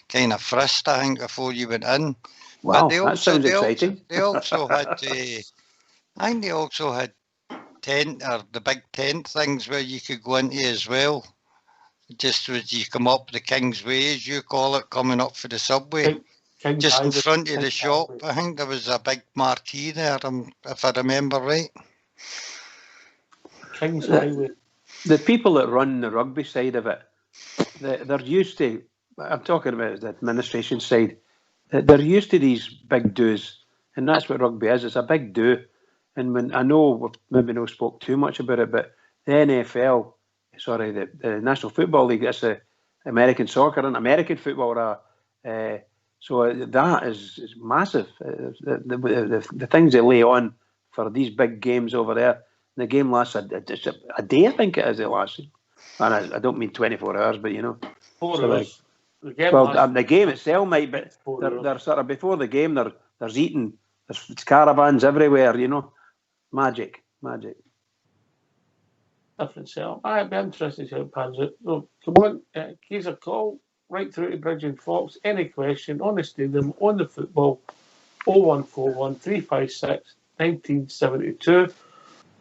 kind of frisked, I think, before you went in. Wow, that sounds exciting. They also had, I think they also had the big tent things where you could go into as well. Just as you come up the King's Way, as you call it, coming up for the subway. Just in front of the shop, I think there was a big marquee there, if I remember right. Kings Highway. The people that run the rugby side of it, they're used to, I'm talking about the administration side, they're used to these big do's, and that's what rugby is. It's a big do. And when I know we've maybe not spoke too much about it, but the NFL, sorry, the National Football League, that's the American soccer and American football. So that is massive. The things they lay on for these big games over there. The game lasts a day, I think it is. It lasts, and I don't mean 24 hours, but 4 so hours. The game itself might, but they're sort of before the game. There's eating. There's caravans everywhere. Magic. Different setup. I'd be interested to see how it pans out. So, come on, give us a call right through to Bridge and Fox. Any question on the stadium, on the football, 0141 356 1972.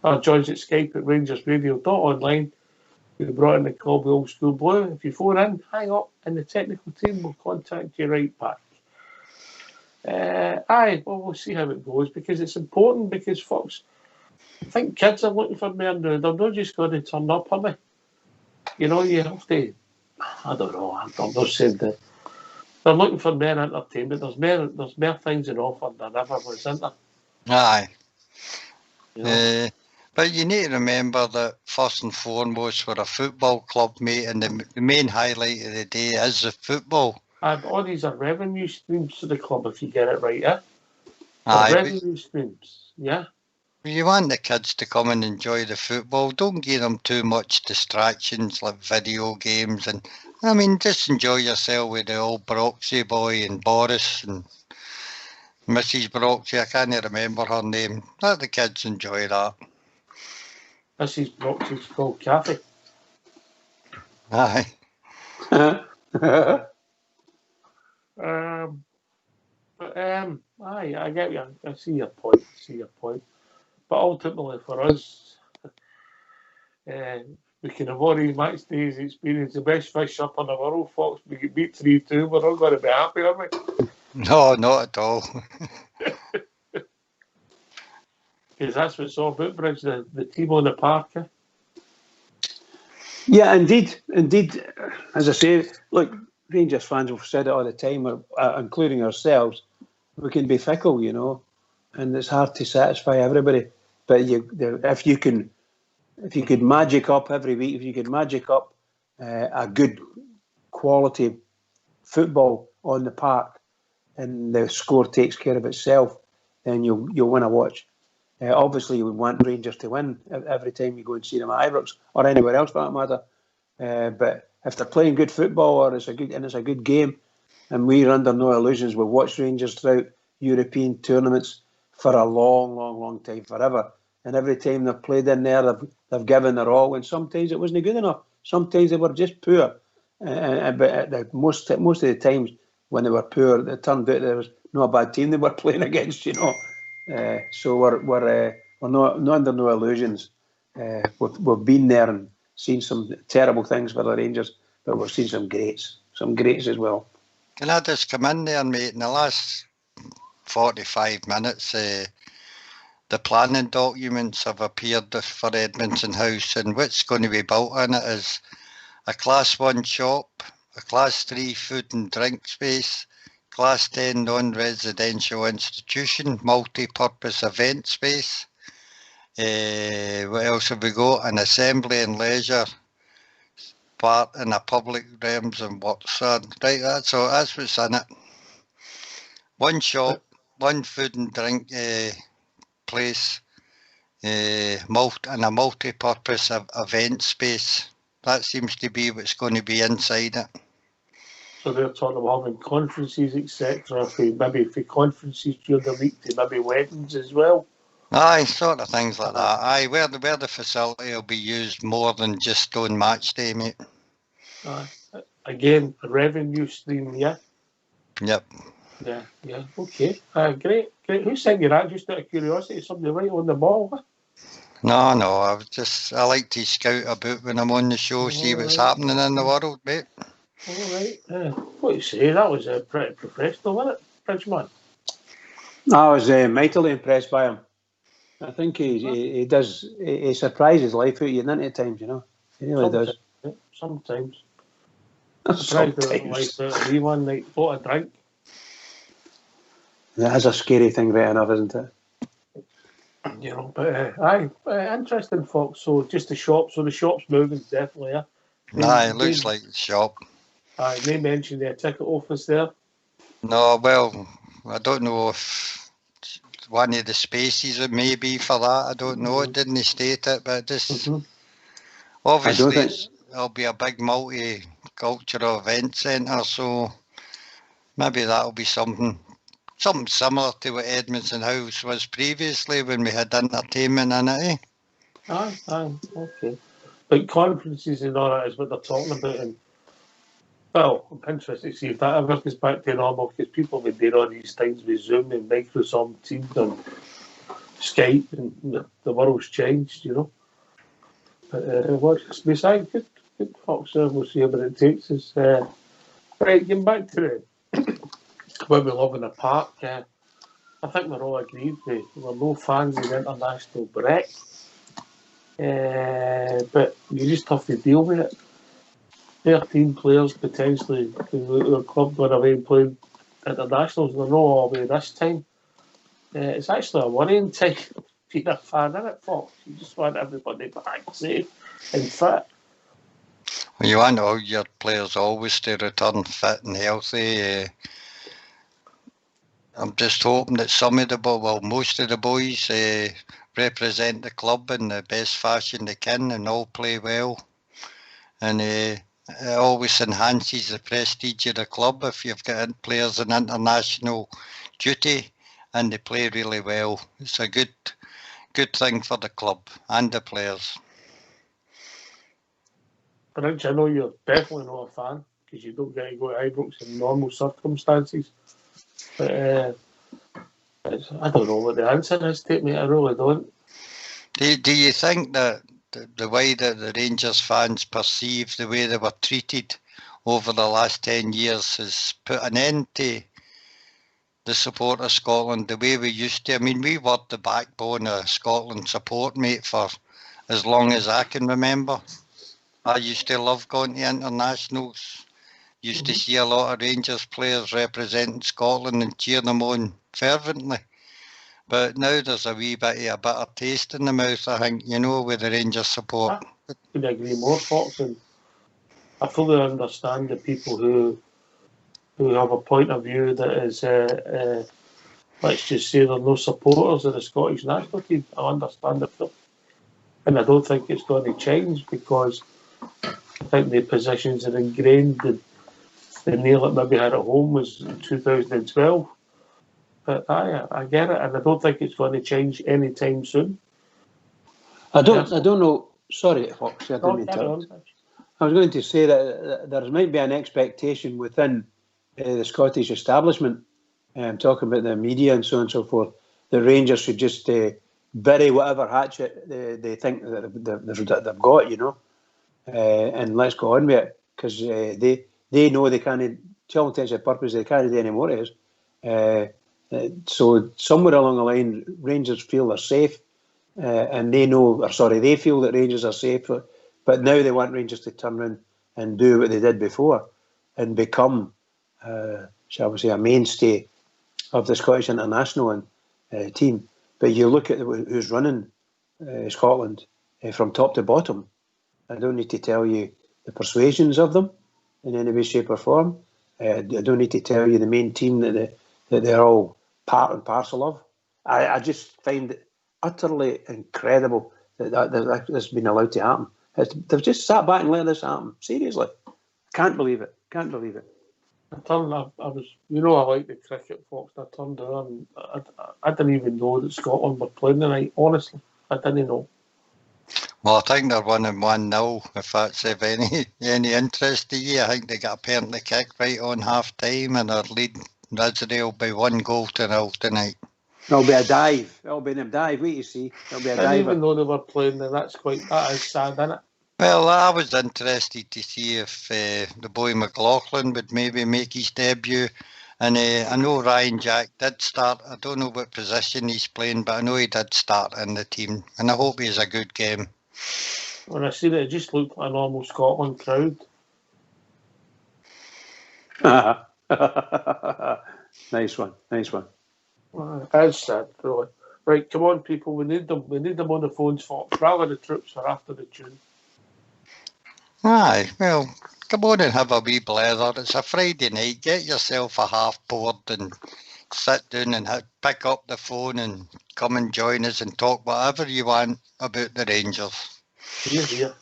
Or join us at Skype at RangersRadio.online. We brought in the call the old school blue. If you phone in, hang up, and the technical team will contact you right back. We'll see how it goes, because it's important, because folks, I think kids are looking for more now. They're not just going to turn up, are they? You have to, I don't know, I'm not saying that. They're looking for more entertainment. There's more things on offer than ever was, isn't there? Aye. But you need to remember that first and foremost, we're a football club, mate, and the main highlight of the day is the football. But all these are revenue streams to the club, if you get it right, yeah? Revenue streams, yeah? You want the kids to come and enjoy the football. Don't give them too much distractions like video games. And just enjoy yourself with the old Broxy boy and Boris and Mrs. Broxy. I can't remember her name. Let the kids enjoy that. Mrs. Broxy's called Kathy. Aye. I get you. I see your point. But ultimately, for us, we can have already match days experience the best fish up in the world, folks. We get beat 3-2. We're not going to be happy, are we? No, not at all. Because that's what it's all about, Bridge, the team on the park. Yeah, indeed. As I say, look, Rangers fans have said it all the time, including ourselves. We can be fickle, and it's hard to satisfy everybody. But if you could magic up every week, if you could magic up a good quality football on the park, and the score takes care of itself, then you'll win a watch. Obviously, you would want Rangers to win every time you go and see them at Ibrox or anywhere else for that matter. But if they're playing good football or it's a good game, and we're under no illusions, we've watched Rangers throughout European tournaments for a long time, forever. And every time they've played in there, they've given their all. And sometimes it wasn't good enough. Sometimes they were just poor. But most of the times when they were poor, it turned out there was not a bad team they were playing against, So we're not under no illusions. We've been there and seen some terrible things for the Rangers, but we've seen some greats as well. Can I just come in there, mate? In the last 45 minutes, the planning documents have appeared for Edmiston House, and what's going to be built in it is a Class 1 shop, a Class 3 food and drink space, Class 10 non-residential institution, multi-purpose event space. What else have we got? An assembly and leisure part in a public realms and works. Right, that's what's in it. One shop, one food and drink place, and a multi-purpose event space. That seems to be what's going to be inside it. So they're talking about having conferences, etc. Maybe for conferences during the week, to maybe weddings as well. Aye, sort of things like that. Aye, where the facility will be used more than just on match day, mate. Again, a revenue stream, yeah? Yep. Yeah, okay. Great. Who sent you that? Just out of curiosity, somebody right on the ball? Huh? No, I like to scout about when I'm on the show, see what's happening in the world, mate. All right. What you say? That was pretty professional, wasn't it, Bridgeman? I was mightily impressed by him. I think he does. He surprises life out of you at times, you know. He really does. Sometimes. Sometimes. Life out of me one night, bought a drink. That is a scary thing, right enough, isn't it? You know, but interesting, folks. So just the shop. So the shop's moving, definitely. Yeah. Nah, it looks like the shop. They mentioned the ticket office there. No, well, I don't know if one of the spaces it may be for that. I don't know. It didn't state it, but just obviously it'll be a big multicultural event centre, so maybe that'll be something similar to what Edmiston House was previously when we had entertainment in it. Aye, okay. But conferences and all that is what they're talking about, and well, I'm interested to see if that ever gets back to normal, because people have been doing all these things with Zoom and Microsoft Teams and Skype, and the world's changed, you know. But besides, good folks, we'll see where it takes us. Right, getting back to what we love in the park, I think we're all agreed we're no fans of the international break, but you just have to deal with it. 13 players potentially the club going away and playing internationals. They're not all away this time. It's actually a worrying time being a fan, isn't it, folks? You just want everybody back safe and fit. Well, you want all your players always to return fit and healthy. I'm just hoping that most of the boys represent the club in the best fashion they can and all play well. And it always enhances the prestige of the club if you've got players in international duty and they play really well. It's a good thing for the club and the players. Rich, I know you're definitely not a fan because you don't get to go to Ibrox in normal circumstances. But I don't know what the answer is to me. I really don't. Do you think that the way that the Rangers fans perceive the way they were treated over the last 10 years has put an end to the support of Scotland the way we used to? I mean, we were the backbone of Scotland support, mate, for as long as I can remember. I used to love going to internationals. Used to see a lot of Rangers players representing Scotland and cheer them on fervently. But now there's a wee bit of a bitter taste in the mouth, I think, you know, with the Rangers support. I couldn't agree more, Fox. And I fully understand the people who have a point of view that is, let's just say they're no supporters of the Scottish national team. I understand it. And I don't think it's going to change because I think the positions are ingrained. The nail that maybe had at home was in 2012. But I get it, and I don't think it's going to change anytime soon. I don't know. Sorry, Fox, I didn't interrupt. I was going to say that there might be an expectation within the Scottish establishment, talking about the media and so on and so forth, the Rangers should just bury whatever hatchet they think that they've got, you know, and let's go on with it, because they know they can't, to all intents and purposes, they can't do any more of it. So somewhere along the line, Rangers feel they're safe, and they feel that Rangers are safe, but now they want Rangers to turn around and do what they did before and become, shall we say, a mainstay of the Scottish international team. But you look at who's running Scotland from top to bottom. I don't need to tell you the persuasions of them in any way, shape or form. I don't need to tell you the main team that they're all part and parcel of. I just find it utterly incredible that this has been allowed to happen. They've just sat back and let this happen. Seriously. Can't believe it. I was, you know, I like the cricket, Fox. I turned on. I didn't even know that Scotland were playing tonight. Honestly, I didn't know. Well, I think they're 1-1 if that's of any interest to you. I think they got a penalty kick right on half time and they're leading Israel by 1-0 tonight. It'll be a dive. It'll be a dive. Wait, you see. It'll be a dive. I didn't even know they were playing, and that is sad, isn't it? Well, I was interested to see if the boy McLaughlin would maybe make his debut And I know Ryan Jack did start. I don't know what position he's playing, but I know he did start in the team. And I hope he's a good game. When I seen it, it just looked like a normal Scotland crowd. Nice one, nice one. That's sad, really. Right, come on, people. We need them. We need them on the phones for rather the troops are after the tune. Aye, well, come on and have a wee blether. It's a Friday night. Get yourself a half board and sit down and pick up the phone and come and join us and talk whatever you want about the Rangers. Here.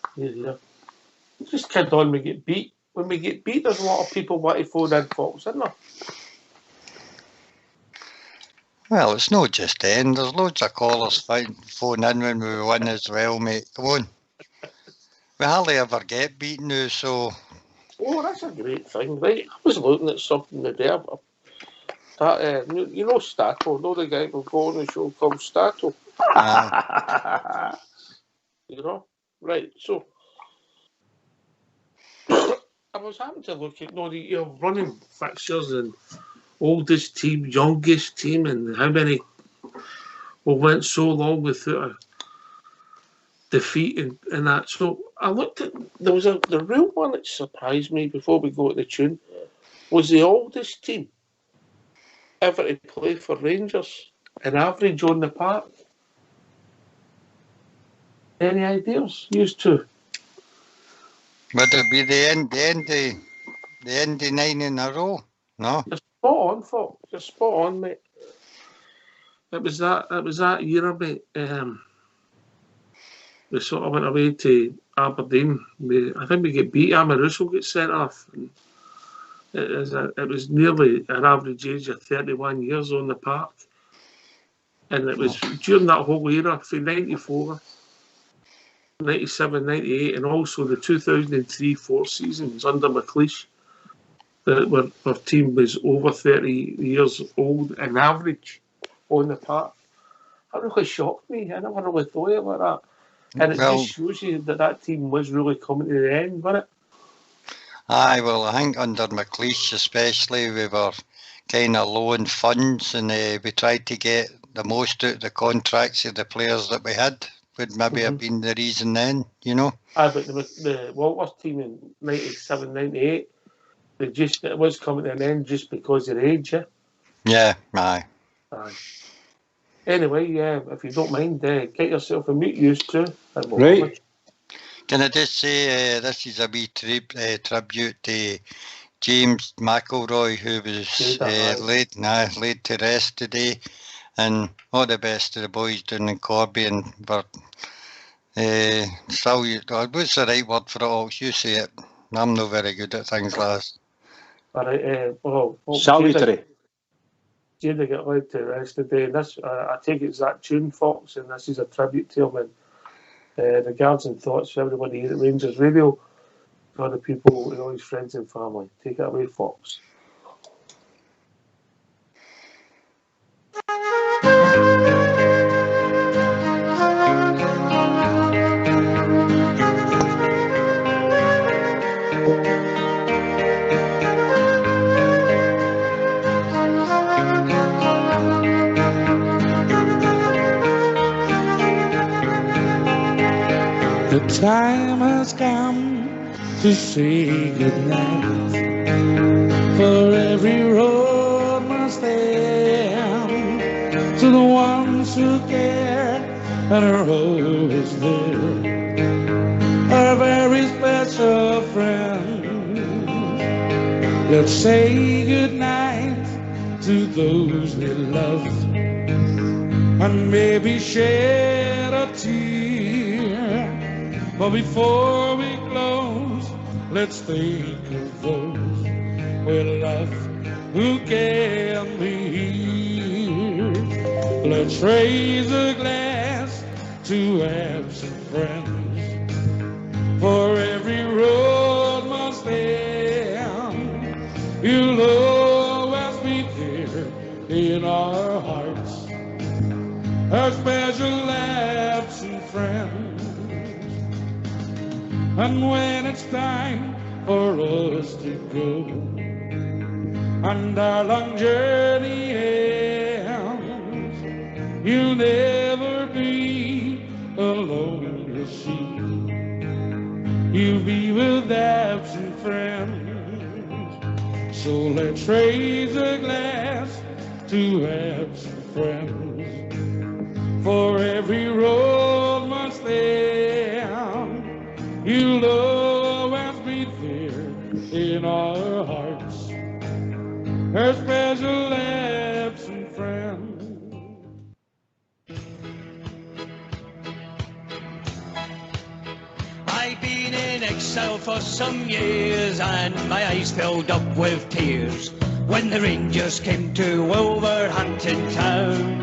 Just kid on, we get beat. When we get beat, there's a lot of people want to phone in, folks, isn't there? Well, it's not just then. There's loads of callers phone in when we win as well, mate. Come on. We hardly ever get beaten now, so... Oh, that's a great thing, right? I was looking at something today. That, you know Stato, know the guy who go on the show called Stato? You know? Right, so... I was having to look at running fixtures and oldest team, youngest team, and how many we went so long without a defeat and that. So I looked at the real one that surprised me before we go to the tune was the oldest team ever to play for Rangers, an average on the park. Any ideas? Used to. Would it be the end of 9 in a row? No. You're spot on, folks. You're spot on, mate. It was that year, mate. We sort of went away to Aberdeen. I think we get beat. Amaruso gets sent off. And it was nearly an average age of 31 years on the park. And it was during that whole era, from 94, 97, 98, and also the 2003-4 seasons under McLeish, where our team was over 30 years old on average on the park. That really shocked me. I never really thought of it like that. And it just shows you that team was really coming to the end, wasn't it? Aye, well, I think under McLeish especially, we were kind of low in funds, and we tried to get the most out of the contracts of the players that we had. Would maybe have been the reason then, you know. Aye, but the Walters team in 97, 98, it was coming to an end just because of age, yeah? Yeah, aye. Anyway, if you don't mind, get yourself a mute used to. Right. Can I just say this is a wee tribute to James McElroy, who was laid to rest today. And all the best to the boys down in Corby, and what's the right word for it all? You say it. I'm not very good at things, lads. All right, salutary. Jada got laid to rest today. And this, I take it's that tune, Fox, and this is a tribute to him. And regards and thoughts for everybody here at Rangers Radio, for the people, all his friends and family. Take it away, Fox. The time has come to say goodnight. For every road must end to the ones who care and are always there, our very special friends. Let's say goodnight to those we love, and maybe shed a tear. But before we close, let's think of those we love who can be here. Let's raise a glass to absent friends, for every road must end. You'll always be there in our hearts, our special absent friends. And when it's time for us to go, and our long journey ends. You'll never be alone, you'll see. You'll be with absent friends. So let's raise a glass to absent friends. For every road must end, you'll always be there in our hearts, a special absent friend. I've been in exile for some years and my eyes filled up with tears when the Rangers came to Wolverhampton town.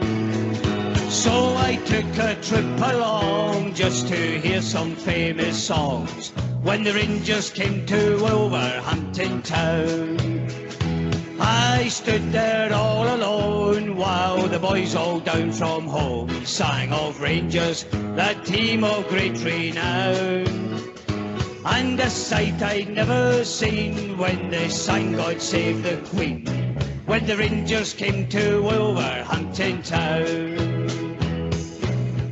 So I took a trip along just to hear some famous songs when the Rangers came to Wolverhampton town. I stood there all alone while the boys all down from home sang of Rangers, that team of great renown. And a sight I'd never seen when they sang God Save the Queen, when the Rangers came to Wolverhampton town.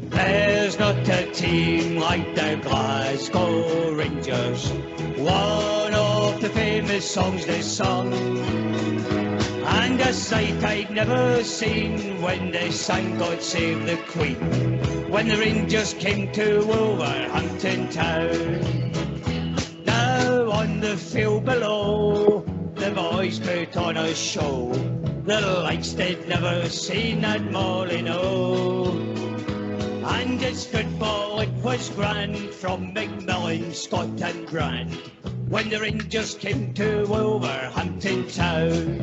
There's not a team like the Glasgow Rangers, one of the famous songs they sung. And a sight I'd never seen when they sang God Save the Queen, when the Rangers came to Wolverhampton town. Now on the field below, the boys put on a show, the likes they'd never seen at Molyneux. And it's football, it was grand, from Macmillan, Scott and Brand, when the Rangers came to Wolverhampton town.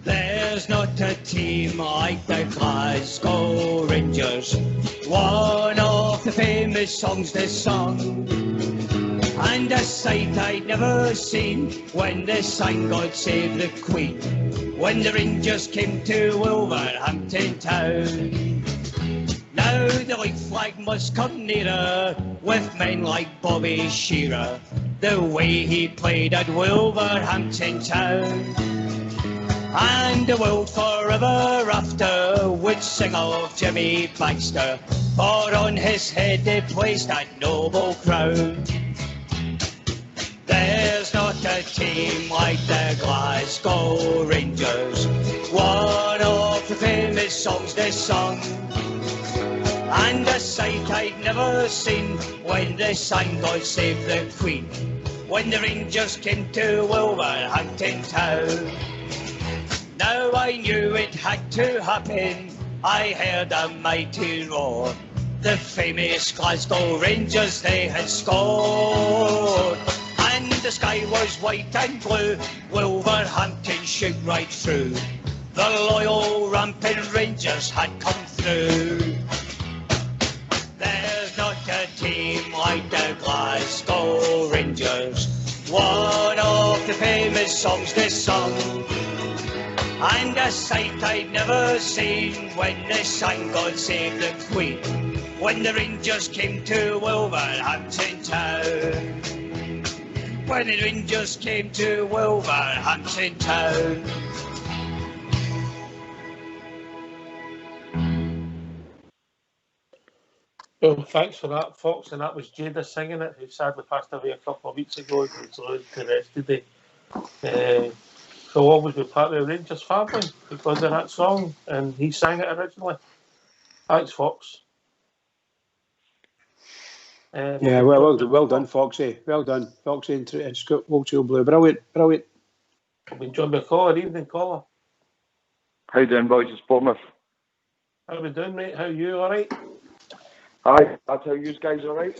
There's not a team like the Glasgow Rangers, one of the famous songs they sung. And a sight I'd never seen when they sang God Save the Queen, when the Rangers came to Wolverhampton town. Now the white flag must come nearer with men like Bobby Shearer, the way he played at Wolverhampton town. And the world forever after would sing of Jimmy Baxter, for on his head they placed that noble crown. There's not a team like the Glasgow Rangers, one of the famous songs they sung. And a sight I'd never seen when they sang God Save the Queen, when the Rangers came to Wolverhampton town. Now I knew it had to happen, I heard a mighty roar, the famous Glasgow Rangers they had scored. And the sky was white and blue, Wolverhampton shoot right through, the loyal rampant Rangers had come through. There's not a team like the Glasgow Rangers, one of the famous songs they sung. And a sight I'd never seen when they sang God Save the Queen, when the Rangers came to Wolverhampton town. When the Rangers came to Wolverhampton town. Well, thanks for that, Fox, and that was Jada singing it, who sadly passed away a couple of weeks ago and was lost to rest today. So always be part of the Rangers family because of that song, and he sang it originally. Thanks, Fox. Yeah, well done, Foxy. Well done, Foxy and Scott Wiltshire Blue. Brilliant. I've been joined by a caller. Evening, caller. How you doing, boys? It's Bournemouth. How we doing, mate? How are you? All right? Aye, that's how you guys all right?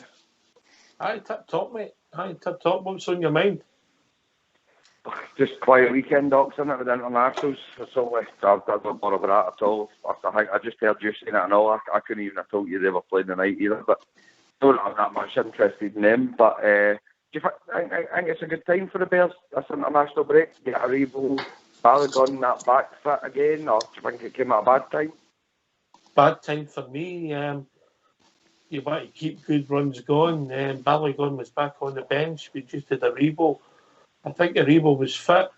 Aye, tip-top, mate. Aye, tip-top. What's on your mind? Just quiet weekend, Docs, isn't it, with internationals? So I don't bother with that at all. I just heard you saying it and all. I couldn't even have told you they were playing tonight either, but I don't have that much interested in them. But I think it's a good time for the Bears, this international break, get a rebuild, Balogun, that back fit again, or do you think it came at a bad time? Bad time for me. You want to keep good runs going. Balogun was back on the bench. We just did a rebuild. I think Aribo was fit.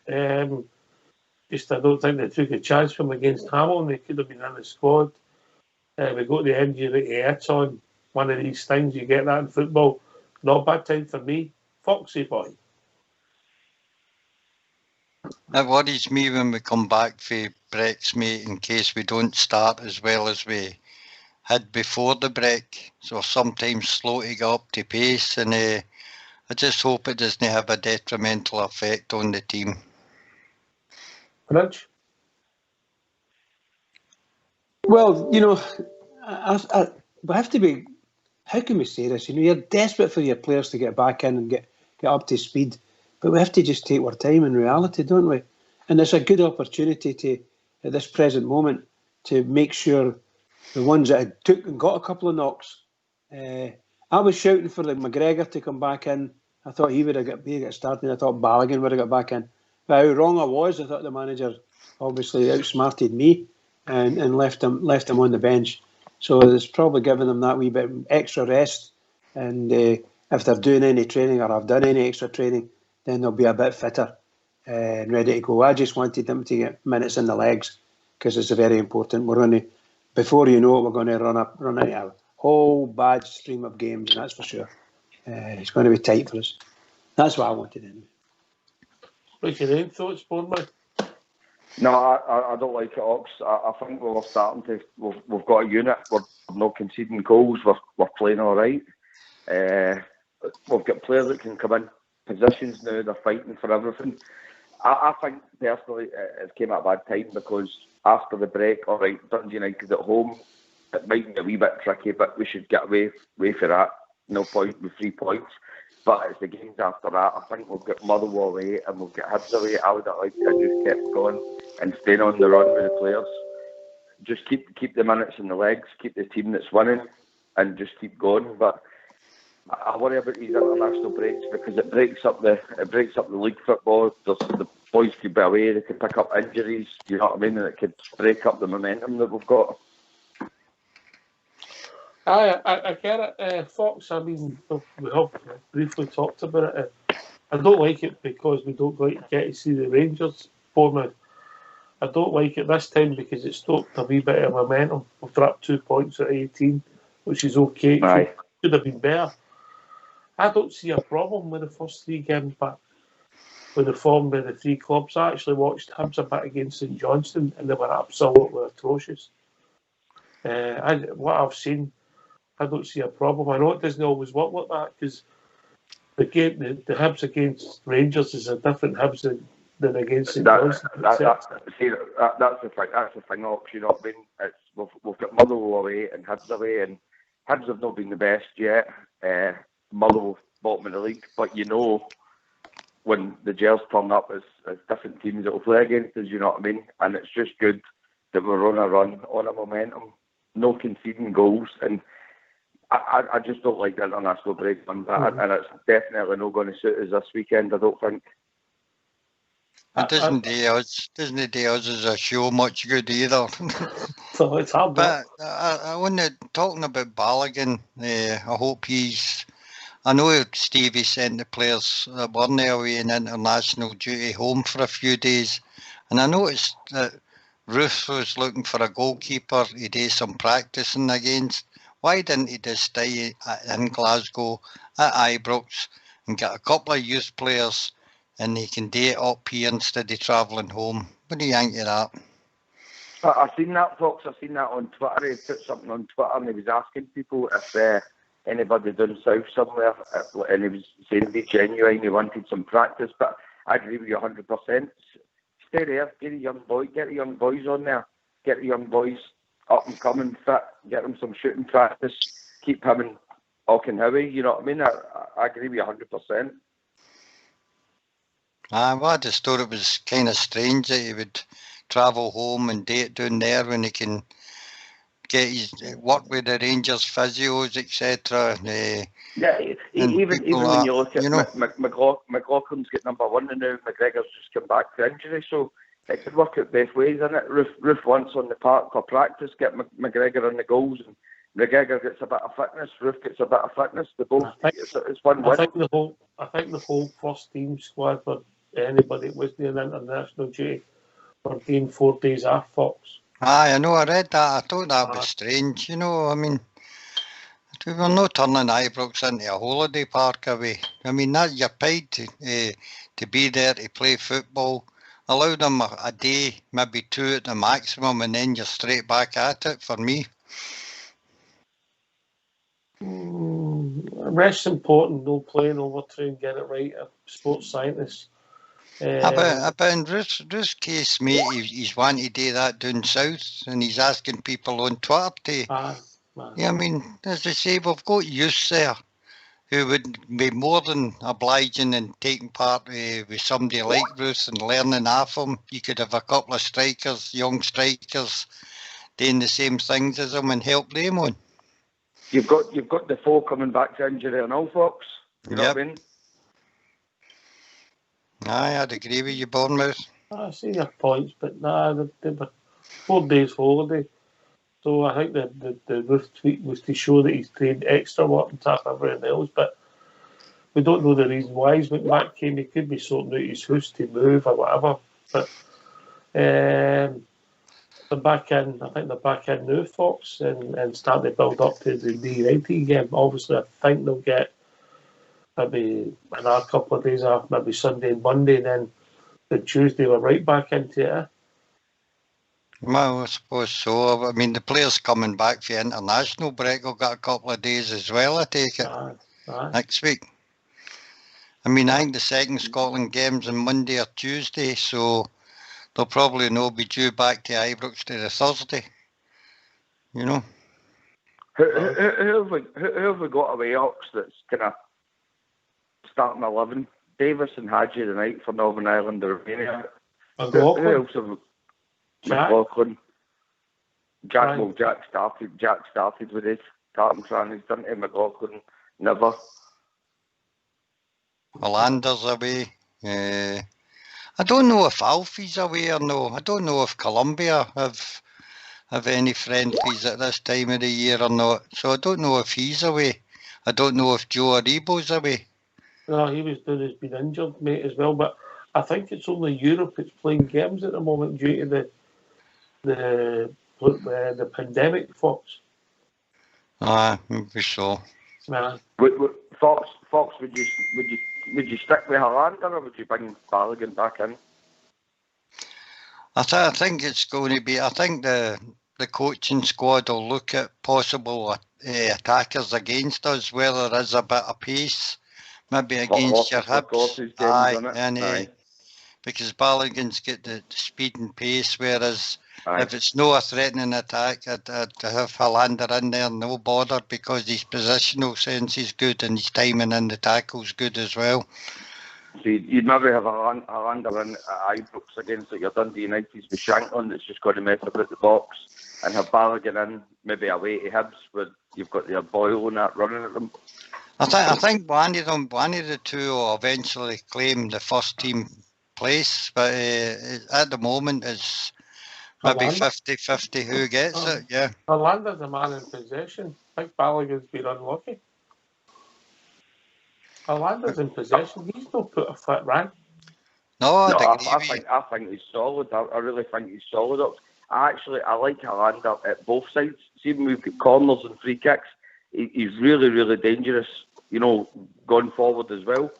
Just I don't think they took a chance from against Hamilton. They could have been in the squad. We got the injury to Eton. One of these things, you get that in football. Not a bad time for me. Foxy boy. It worries me when we come back for breaks, mate, in case we don't start as well as we had before the break. So sometimes slow to get up to pace, and I just hope it doesn't have a detrimental effect on the team. Rich? Well, you know, we have to be. How can we say this? You know, you're desperate for your players to get back in and get up to speed, but we have to just take our time in reality, don't we? And it's a good opportunity to, at this present moment, to make sure the ones that had took and got a couple of knocks. I was shouting for the McGregor to come back in. I thought he would have got started. I thought Balogun would have got back in. But how wrong I was. I thought the manager obviously outsmarted me and left him on the bench. So it's probably given them that wee bit extra rest. And if they're doing any training or have done any extra training, then they'll be a bit fitter and ready to go. I just wanted them to get minutes in the legs because it's very important. We're going to, before you know it, we're going to run out a whole bad stream of games, and that's for sure. It's going to be tight for us. That's what I wanted anyway. What's your own thoughts, Bournemouth? No, I don't like it, Ox. I think we're starting to. We've got a unit. We're not conceding goals. We're playing all right. We've got players that can come in positions now. They're fighting for everything. I think personally it came at a bad time because after the break, all right, Dundee United at home, it might be a wee bit tricky, but we should get away for that. No point with 3 points. But it's the games after that. I think we'll get Motherwell away and we'll get Hibs away. I would have liked to have just kept going and staying on the run with the players. Just keep the minutes in the legs, keep the team that's winning, and just keep going. But I worry about these international breaks because it breaks up the league football. The boys could be away, they could pick up injuries. You know what I mean? And it could break up the momentum that we've got. I get it, Fox. I mean, we have briefly talked about it. I don't like it because we don't get to see the Rangers, Bournemouth. I don't like it this time because it stopped a wee bit of momentum. We've dropped 2 points at 18, which is okay. It should have been better. I don't see a problem with the first 3 games, but with the form of the 3 clubs, I actually watched Hibs a bit against St Johnstone, and they were absolutely atrocious. What I've seen, I don't see a problem. I know it doesn't always work like that because the Hibs against Rangers is a different Hibs than against St Johnstone. That's the thing. That's the thing, Ox. You know what I mean? We've got Motherwell away and Hibs away, and Hibs have not been the best yet. Motherwell bottom of the league, but you know when the Gers turn up as different teams that will play against us. You know what I mean? And it's just good that we're on a run, on a momentum, no conceding goals, and I just don't like the international break, and it's definitely not going to suit us this weekend, I don't think. It doesn't do us as a show much good either. So it's hard. But I want to, talking about Balogun, I hope I know Stevie sent the players that weren't away in international duty home for a few days, and I noticed that Ruth was looking for a goalkeeper he did some practicing against. Why didn't he just stay in Glasgow at Ibrox and get a couple of youth players and he can do it up here instead of travelling home? What do you think of that? I've seen that, Fox. I've seen that on Twitter. He put something on Twitter and he was asking people if anybody down south somewhere, and he was saying to be genuine, he wanted some practice, but I agree with you 100%. Stay there, get the young boys on there, get the young boys up and coming fit, get them some shooting practice, keep him in Auchenhowie, you know what I mean? I agree with you 100%. Well, I just thought it was kind of strange that he would travel home and do it down there when he can get his work with the Rangers physios, etc. Even when you look at McLaughlin's got number 1 and now McGregor's just come back to injury, so it could work out both ways, isn't it? Ruth wants on the park for practice, get McGregor in the goals, and McGregor gets a bit of fitness, Ruth gets a bit of fitness. It's one win. I think the whole first team squad were anybody that wasn't in international duty were being 4 days off, Fox. Aye, I know, I read that. I thought that was strange, you know. I mean, we were not turning Ibrox into a holiday park away. I mean, that you're paid to be there to play football. Allow them a day, maybe 2 at the maximum, and then you're straight back at it for me. Rest's important, no playing over, try and get it right. A sports scientist. But in Ruth's case, mate, he's wanting to do that down south, and he's asking people on Twitter to. Yeah, I mean, as I say, we've got youths there who would be more than obliging in taking part with somebody like Ruth and learning off him. You could have a couple of strikers, young strikers, doing the same things as him and help them on. You've got the four coming back to injury and all, Fox. You know what I mean? Aye, I'd agree with you, Bournemouth. I see your points, but they were 4 days holiday. So I think the Ruth tweet was to show that he's trained extra work and stuff everything else, but we don't know the reason why he's went back came. He could be sorting out his house to move or whatever. But they're back in. I think they're back in now, Fox, and start to build up to the D90 game. Obviously, I think they'll get maybe another couple of days off, maybe Sunday and Monday, and then the Tuesday we're right back into it. Well, I suppose so. I mean, the players coming back for the international break will get a couple of days as well, I take it, next week. I mean, I think the second Scotland game's on Monday or Tuesday, so they'll probably not be due back to Ibrox to the Thursday, you know. Who have we got away, Ox, that's kind of starting 11? Davis and Hadji tonight for Northern Ireland and Romania. Who else have we? McLaughlin. Jack started with his tartan tran. He's done it. McLaughlin, never. Hollander's away. I don't know if Alfie's away or no. I don't know if Colombia have any friendlies at this time of the year or not. So I don't know if he's away. I don't know if Joe Aribo's away. No, he was doing has been injured, mate, as well. But I think it's only Europe that's playing games at the moment due to the pandemic, Fox. Maybe so. Nah. Fox, would you stick with Hollander or would you bring Balogun back in? I think it's going to be. I think the coaching squad will look at possible attackers against us, where there is a bit of pace, maybe against your Hibs. Aye. Because Balogun's got the speed and pace, whereas if it's no a threatening attack, I'd have Hollander in there, no bother, because his positional sense is good and his timing in the tackle's good as well. So you'd maybe have Hollander in at Ibrox against your Dundee United with Shanklin that's just going to mess about the box, and have Balogun in maybe away to Hibs where you've got your Boyle and that running at them. I think one of the two will eventually claim the first team place, but at the moment it's maybe 50-50 who gets it, yeah. Hollander's a man in possession. I think Balogun's been unlucky. Hollander's in possession. He's not put a foot right. I think he's solid. I really think he's solid. I like Hollander at both sides. See, when we've got corners and free kicks, he's really, really dangerous, you know, going forward as well.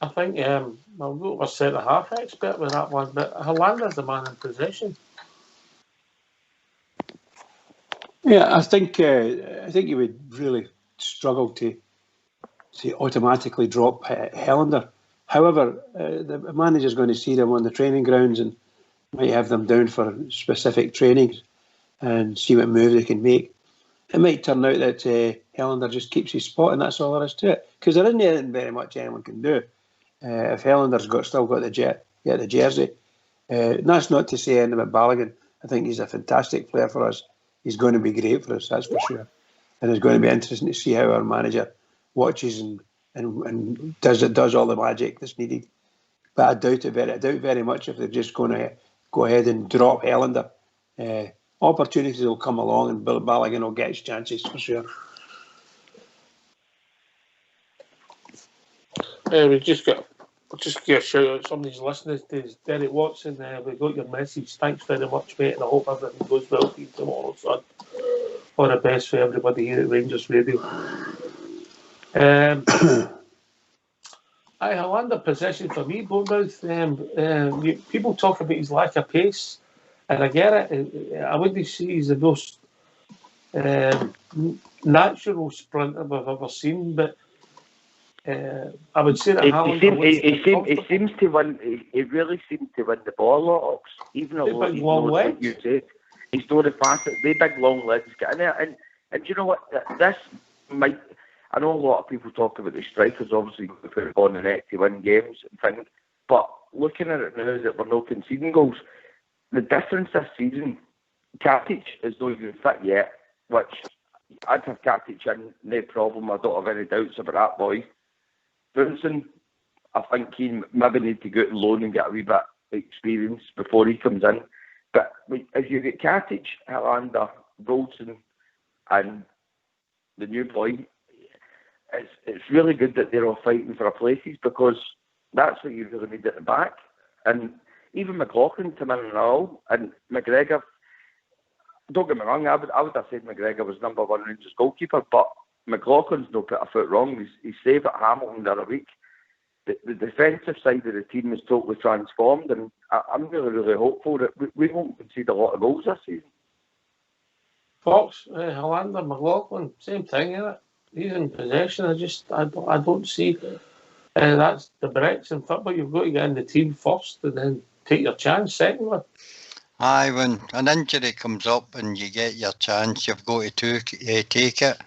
I think I'll go with a centre-half expert with that one, but Hollander's the man in possession. Yeah, I think you would really struggle to automatically drop Hollander. However, the manager's going to see them on the training grounds and might have them down for specific trainings and see what move they can make. It might turn out that Hollander just keeps his spot and that's all there is to it, because there isn't very much anyone can do. If Hollander's still got the jersey, that's not to say anything about Balogun. I think he's a fantastic player for us. He's going to be great for us, that's for sure. And it's going to be interesting to see how our manager watches and does all the magic that's needed. But I doubt very much if they're just going to go ahead and drop Hollander. Opportunities will come along and Balogun will get his chances for sure. We just get a shout out. Somebody's listening to Derek Watson. We got your message. Thanks very much, mate. And I hope everything goes well for you tomorrow, son. All the best for everybody here at Rangers Radio. Hollander possession for me, Bournemouth. People talk about his lack of pace, and I get it. I wouldn't say he's the most natural sprinter we've ever seen, but I would say that he seems to win. He really seems to win the ball a lot. Even though he's long not, legs. like you said, he's not the fastest. They big long legs get in there, and you know what? This might. I know a lot of people talk about the strikers, obviously, put it on the net to win games and things, but looking at it now that we're not conceding goals, the difference this season, Katic is not even fit yet, which I'd have Katic in, no problem. I don't have any doubts about that boy. Brunson, I think he maybe need to go to loan and get a wee bit of experience before he comes in. But if you get Katic, Hollander, Goldson, and the new boy, it's really good that they're all fighting for our places, because that's what you really need at the back. And even McLaughlin came in and all, and McGregor, don't get me wrong, I would have said McGregor was number one Rangers goalkeeper, but McLaughlin's no put a foot wrong. He's saved at Hamilton the other week. The defensive side of the team is totally transformed, and I'm really, really hopeful that we won't concede a lot of goals this season. Fox, Hollander, McLaughlin, same thing, isn't it? He's in possession. I don't see. That's the breaks in football. You've got to get in the team first and then take your chance secondly. Aye, when an injury comes up and you get your chance, you've got to take it.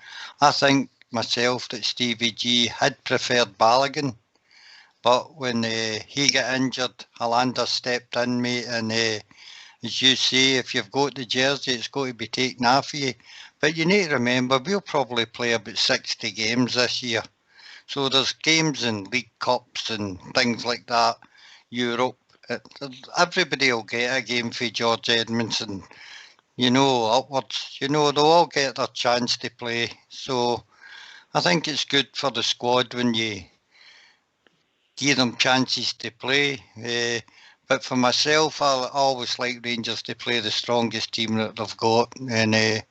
I think myself that Stevie G had preferred Balogun, but when he got injured, Hollander stepped in, mate, and as you say, if you've got the jersey, it's got to be taken off you. But you need to remember, we'll probably play about 60 games this year. So there's games in League Cups and things like that, Europe. Everybody will get a game for George Edmiston, upwards. They'll all get their chance to play. So I think it's good for the squad when you give them chances to play. But for myself, I always like Rangers to play the strongest team that they've got and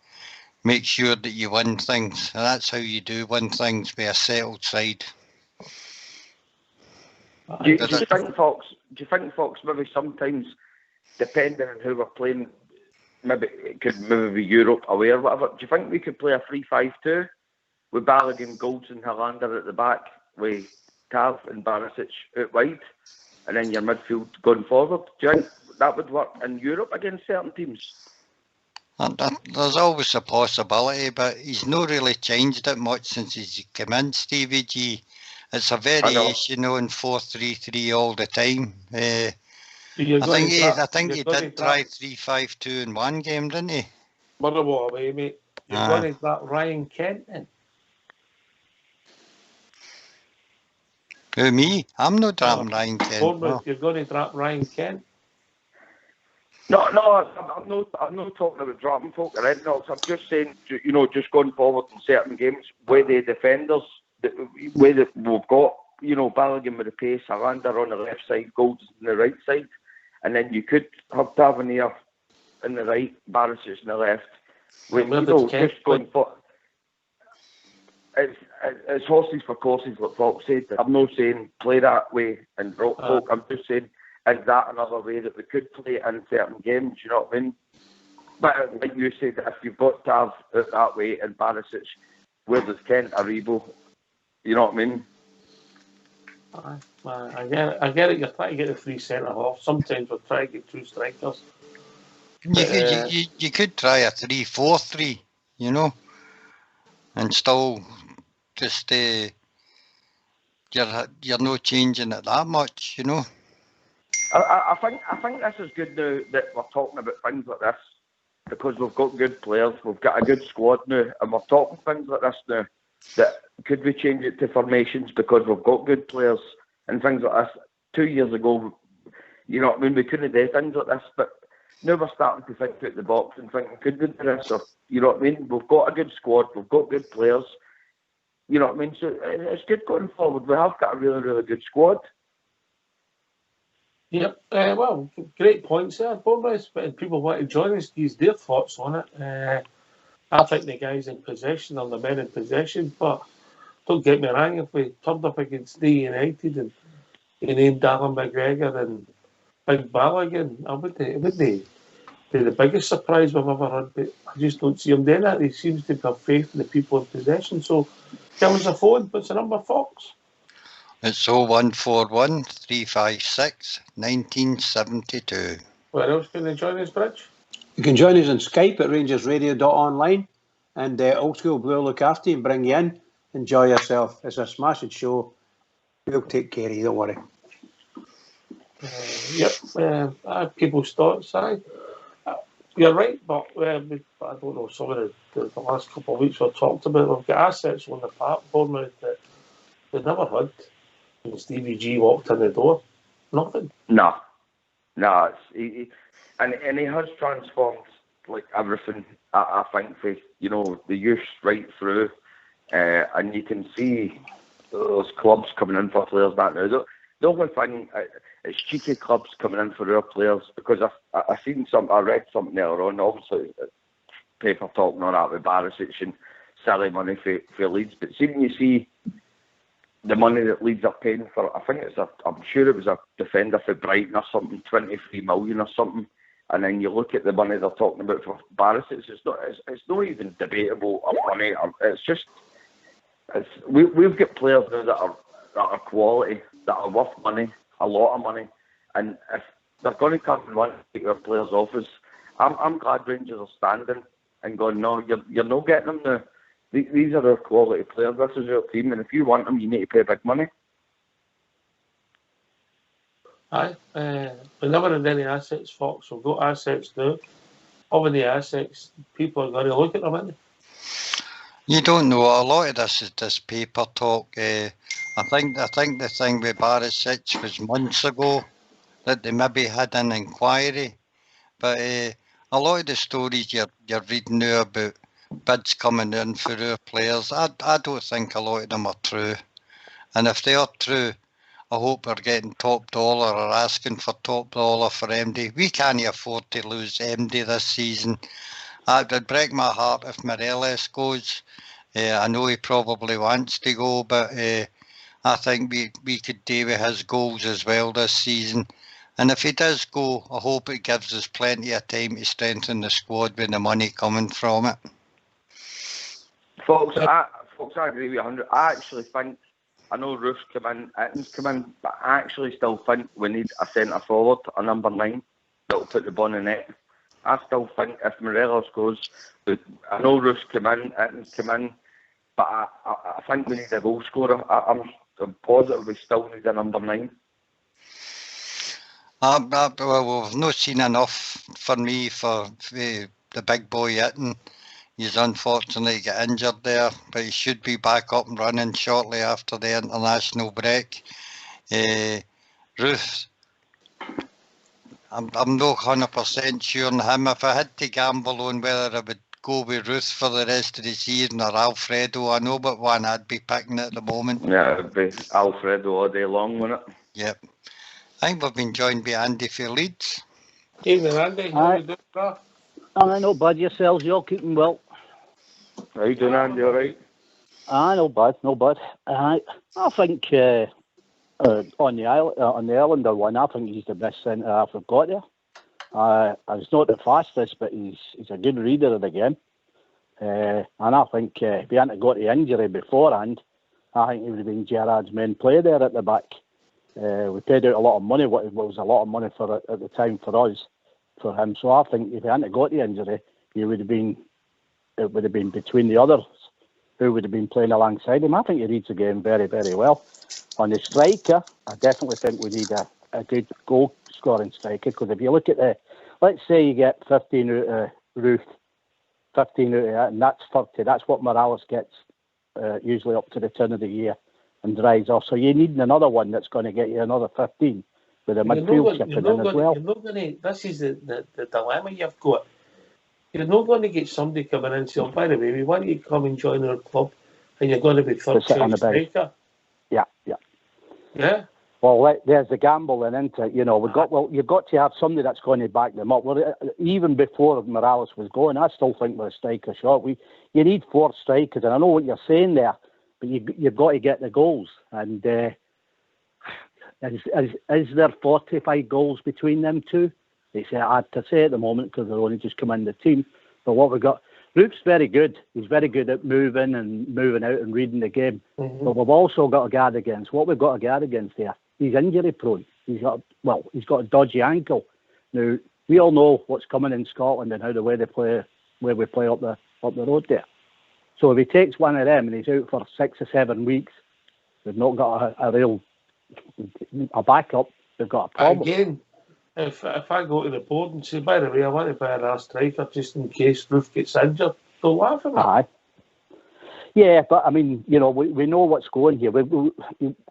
make sure that you win things. And that's how you do win things with a settled side. Do you think, Fox, maybe sometimes, depending on who we're playing, maybe it could be Europe away or whatever, do you think we could play a 3-5-2 with Balogun, Goldson, Hollander at the back, with Tav and Barisic out wide, and then your midfield going forward? Do you think that would work in Europe against certain teams? There's always a possibility, but he's not really changed it much since he's come in, Stevie G. It's a variation on 4-3-3 all the time. I think he did try 3-5-2 in one game, didn't he? Motherwell away, mate. You're going to that Ryan Kent in. Who, me? I'm not dropping Ryan Kent. No. You're going to drop Ryan Kent. No, I'm not talking about dropping folk or anything else. I'm just saying, just going forward in certain games where the defenders, where we've got, Balogun with the pace, Hollander on the left side, Goldson on the right side, and then you could have Tavernier on the right, Barisic on the left. Just going for it's horses for courses, like Fox said. I'm not saying play that way and drop folk. I'm just saying, is that another way that we could play in certain games? You know what I mean? But like you said, if you've got Tav out that way and Barisic, where does Kent or Rebo? You know what I mean? I get it. You're trying to get the three centre-halves. Sometimes we're trying to get two strikers. You could try a 3-4-3, and still just you're not changing it that much, I think this is good now that we're talking about things like this, because we've got good players, we've got a good squad now, and we're talking things like this now. That could we change it to formations because we've got good players and things like this. 2 years ago, we couldn't do things like this, but now we're starting to think out the box and thinking, could we do this? Or, we've got a good squad, we've got good players. You know what I mean? So it's good going forward. We have got a really, really good squad. Yep. Well, great points there, Boris. But people want to join us, use their thoughts on it. I think the guys in possession are the men in possession, but don't get me wrong, if we turned up against the United and you named Darren McGregor and Big Balogun, it would be the biggest surprise we've ever had, but I just don't see him doing that. He seems to have faith in the people in possession. So give us a phone. What's the number, Fox? It's 0141 356 1972. Where else can they join us, Bridge? You can join us on Skype at RangersRadio.online, and Old School Blue will look after you and bring you in. Enjoy yourself. It's a smashing show. We'll take care of you, don't worry. Yep. People's thoughts, you're right, but I don't know, some of the last couple of weeks we've talked about, we've got assets on the park, Bournemouth, that they never had when Stevie G walked in the door. Nothing. No. He has transformed like everything. I think for the youth right through, and you can see those clubs coming in for players back now. The only thing, it's cheeky clubs coming in for their players, because I read something earlier on, obviously paper talking on that with Barisic and silly money for Leeds, but see when you see the money that Leeds are paying for, I'm sure it was a defender for Brighton or something, 23 million or something, and then you look at the money they're talking about for Barisic, it's not even debatable of money. We've got players now that are quality, that are worth money, a lot of money, and if they're going to come and want to take their players off us, I'm glad Rangers are standing and going, no, you're not getting them now. These are our quality players, this is your team, and if you want them, you need to pay big money. Aye. We never had any assets, Fox. We've got assets now. All of the assets, people are going to look at them, aren't they? You don't know. A lot of this is this paper talk. I think the thing with Barisic was months ago that they maybe had an inquiry, but a lot of the stories you're reading now about bids coming in for our players, I don't think a lot of them are true. And if they are true, I hope we're getting top dollar or asking for top dollar for MD. We can't afford to lose MD this season. It would break my heart if Morelos goes. I know he probably wants to go, but I think we could do with his goals as well this season. And if he does go, I hope it gives us plenty of time to strengthen the squad with the money coming from it. Folks, I agree with you 100. I actually think, I know Roof's come in, Itten's come in, but I actually still think we need a centre forward, a number 9, that'll put the ball in the net. I still think if Morelos goes, I know Roof's come in, Itten's come in, but I think we need a goal scorer. I'm positive we still need a number 9. Well, we've not seen enough for me for the big boy Itten. He's unfortunately got injured there, but he should be back up and running shortly after the international break. Ruth, I'm not 100% sure on him. If I had to gamble on whether I would go with Ruth for the rest of the season or Alfredo, I know but one I'd be picking at the moment. Yeah, it'd be Alfredo all day long, wouldn't it? Yep. I think we've been joined by Andy for Leeds. Evening, Andy. How you doing, bro? No bad. Yourselves, you're keeping well. How you doing, Andy? All right? No bad. I think on the Islander one, I think he's the best centre half we've got there. He's not the fastest, but he's a good reader of the game. And I think if he hadn't got the injury beforehand, I think he would have been Gerrard's main player there at the back. We paid out a lot of money, what was a lot of money for at the time for us, for him. So I think if he hadn't got the injury, it would have been between the others who would have been playing alongside him. I think he reads the game very, very well. On the striker, I definitely think we need a good goal scoring striker, because if you look at let's say you get 15 out of Ruth, 15 out of that, and that's 30. That's what Morelos gets usually up to the turn of the year and dries off. So you need another one that's going to get you another 15 with a midfield chipping in as well. This is the dilemma you've got. You're not going to get somebody coming in and saying, by the way, we want you to come and join our club, and you're going to be third sit on choice the bench. striker. Yeah. Well, there's the gamble then, isn't it? You know, you've got to have somebody that's going to back them up. Well, even before Morelos was going, I still think we're a striker short. You need 4 strikers, and I know what you're saying there, but you've got to get the goals. And is there 45 goals between them two? It's hard to say at the moment because they're only just come in the team. But what we've got, Roof's very good. He's very good at moving out and reading the game. Mm-hmm. But we've also got to guard against. What we've got to guard against here, he's injury prone. He's got a dodgy ankle. Now, we all know what's coming in Scotland and how the way they play, where we play up the road there. So if he takes one of them and he's out for 6 or 7 weeks, we've not got a real backup. We've got a problem. Again, if I go to the board and say, by the way, I want to buy a striker just in case Roof gets injured, they'll laugh at me. Aye. Yeah, but I mean, you know, we know what's going here.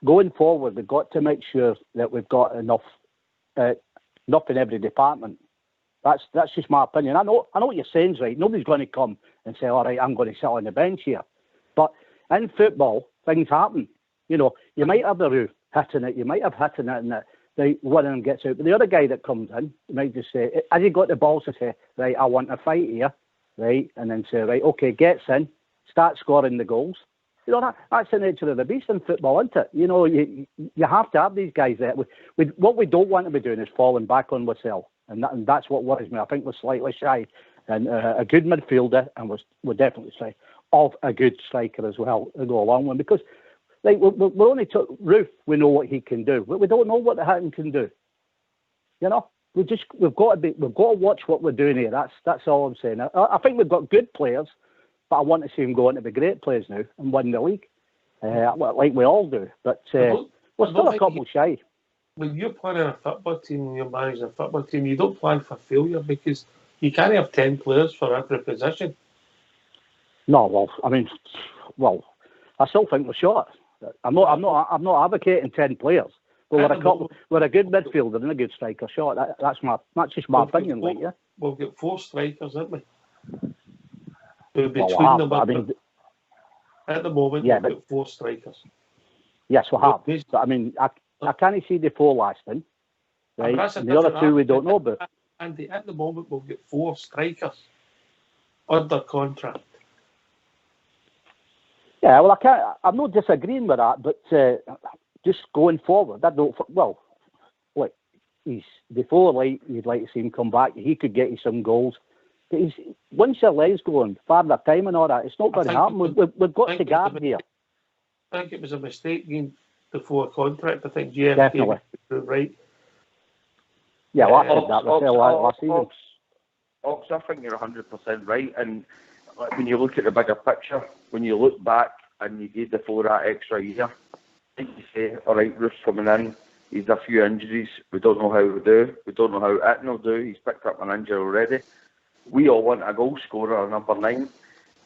Going forward, we've got to make sure that we've got enough in every department. That's just my opinion. I know what you're saying, right? Nobody's going to come and say, all right, I'm going to sit on the bench here. But in football, things happen. You know, you might have the Roof hitting it, you might have hitting it, and one of them gets out. But the other guy that comes in might just say, has he got the balls to say, right, I want a fight here, right? And then say, right, okay, gets in, start scoring the goals. You know, that's the nature of the beast in football, isn't it? You know, you have to have these guys there. What we don't want to be doing is falling back on ourselves. And that's what worries me. I think we're slightly shy. And a good midfielder, and we're definitely shy of a good striker as well to go along with. Because like we're only Roof, we know what he can do, but we don't know what the Hatton can do. You know, we've got to watch what we're doing here. That's all I'm saying. I think we've got good players, but I want to see them go on to be great players now and win the league, like we all do. But we're still a couple shy. When you're planning a football team and you're managing a football team, you don't plan for failure because you can't have 10 players for every position. No, I still think we're short. I'm not advocating 10 players. But we're a good midfielder and a good striker short. That's just my opinion, like, yeah. We'll get 4 strikers, haven't we? Between them, at the moment, we've got 4 strikers. Yes, we have. But, I mean, I can't see the 4 lasting, right? And the other 2 we don't know about. Andy, at the moment, we'll get 4 strikers under contract. Yeah, well, I'm not disagreeing with that, but just going forward, I don't. Well, look, you'd like to see him come back. He could get you some goals. But once your legs going, father time and all that, it's not going to happen. We've got to guard here. I think it was a mistake being before contract. I think GF definitely right. Yeah, well, I said that last season. Ox, I think you're 100% right. And when you look at the bigger picture, when you look back and you gave the 4 that extra year, I think you say, all right, Roof's coming in. He's a few injuries. We don't know how he'll do. We don't know how Edmiston will do. He's picked up an injury already. We all want a goal scorer, a number 9.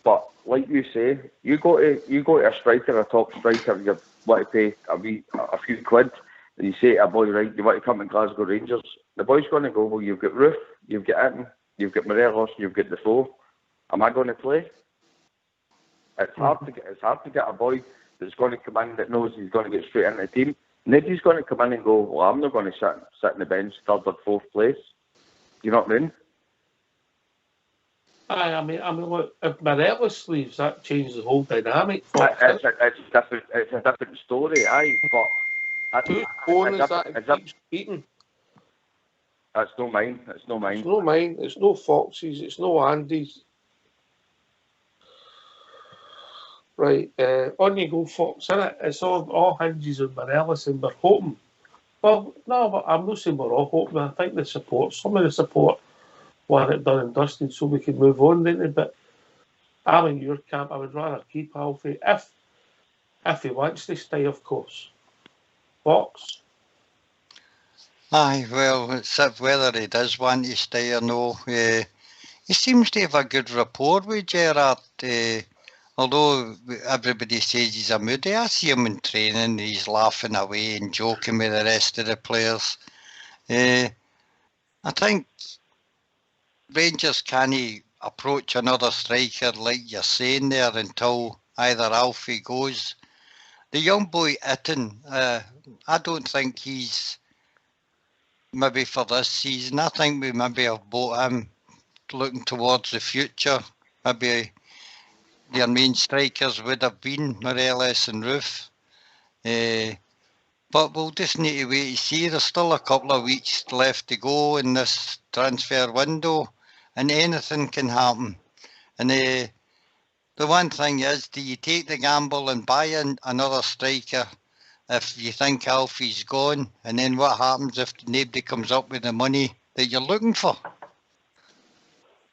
But like you say, you go to a striker, a top striker, and you want to pay a few quid, and you say to a boy, right, you want to come to Glasgow Rangers. The boy's going to go, well, you've got Roof, you've got Edmiston, you've got Morelos, you've got Defoe. Am I going to play? It's hard to get a boy that's going to come in that knows he's going to get straight into the team. Nobody's going to come in and go, well, I'm not going to sit in the bench 3rd or 4th place. You know what I mean? I mean, look, if Morelos leaves, that changes the whole dynamic. It's a different story, aye. But whose phone is that? It keeps beating. It's no mine. It's no mine. It's no mine. It's no Fox's. It's no Andy's. Right, on you go, Fox, innit? It's all hinges on Morelos, and we're hoping. Well, no, but I'm not saying we're all hoping. I think some of the support want it done and dusted so we can move on, didn't it? But I'm in your camp. I would rather keep Alfie if he wants to stay, of course. Fox? Aye, well, it's whether he does want to stay or no. He seems to have a good rapport with Gerrard. Although everybody says he's a moody, I see him in training, he's laughing away and joking with the rest of the players. I think Rangers can't approach another striker like you're saying there until either Alfie goes. The young boy Itten, I don't think he's maybe for this season. I think we maybe have bought him looking towards the future. Maybe their main strikers would have been Morelos and Roof. But we'll just need to wait to see. There's still a couple of weeks left to go in this transfer window, and anything can happen. And the one thing is, do you take the gamble and buy in another striker if you think Alfie's gone? And then what happens if nobody comes up with the money that you're looking for?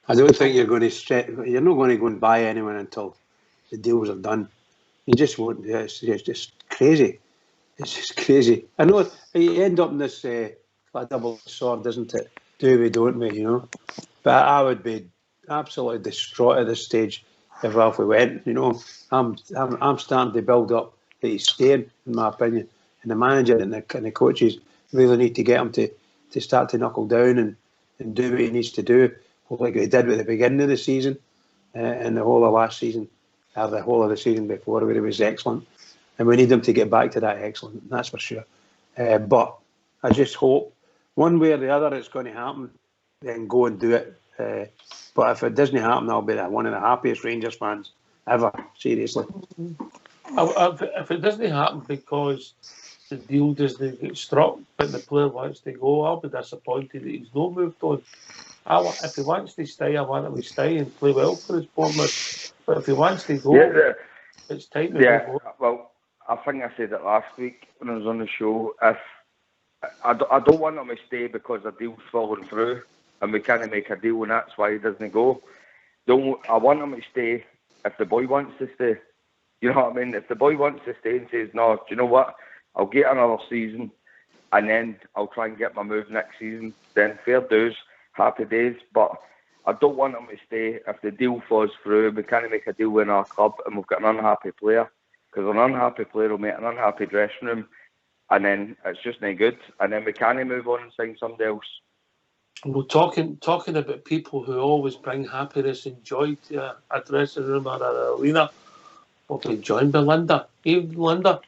I don't think you're not going to go and buy anyone until the deals are done. You just won't. It's just crazy. It's just crazy. I know you end up in this a double sword, isn't it? Do we, don't we? You know. But I would be absolutely distraught at this stage if Alfie went. You know, I'm starting to build up that he's staying, in my opinion, and the manager and the coaches really need to get him to start to knuckle down and do what he needs to do, like they did at the beginning of the season and the whole of last season, or the whole of the season before, where he was excellent. And we need him to get back to that excellent, that's for sure. But I just hope, one way or the other, it's going to happen, then go and do it. But if it doesn't happen, I'll be one of the happiest Rangers fans ever, seriously. If it doesn't happen because the deal doesn't get struck, but the player wants to go, I'll be disappointed that he's not moved on. If he wants to stay, I want him to stay and play well for his Bournemouth. But if he wants to go, it's time to go. Well, I think I said it last week when I was on the show. If I don't want him to stay because the deal's falling through and we can't make a deal, and that's why he doesn't go. I want him to stay if the boy wants to stay. You know what I mean? If the boy wants to stay and says, no, do you know what? I'll get another season and then I'll try and get my move next season, then fair dues, happy days. But I don't want him to stay if the deal falls through. We can't make a deal in our club and we've got an unhappy player, because an unhappy player will make an unhappy dressing room, and then it's just no good. And then we can't move on and sign somebody else. We're talking about people who always bring happiness and joy to a dressing room or an arena. We'll be joined by Linda. Hey, Linda.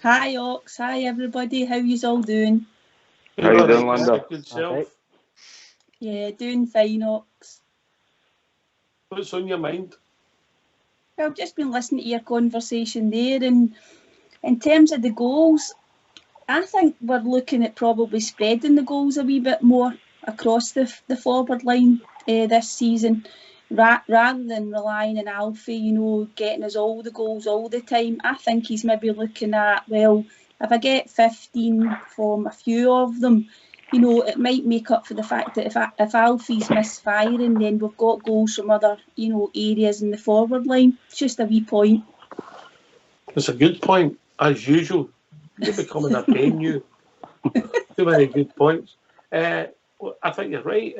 Hi, Ox. Hi, everybody. How yous all doing? How you doing, Linda? Good self. Yeah, doing fine, Ox. What's on your mind? Well, I've just been listening to your conversation there, and in terms of the goals, I think we're looking at probably spreading the goals a wee bit more across the forward line this season, rather than relying on Alfie, you know, getting us all the goals all the time. I think he's maybe looking at, well, if I get 15 from a few of them, you know, it might make up for the fact that if Alfie's misfiring, then we've got goals from other, you know, areas in the forward line. It's just a wee point. It's a good point, as usual. You're becoming a pain, you. Too many good points. I think you're right.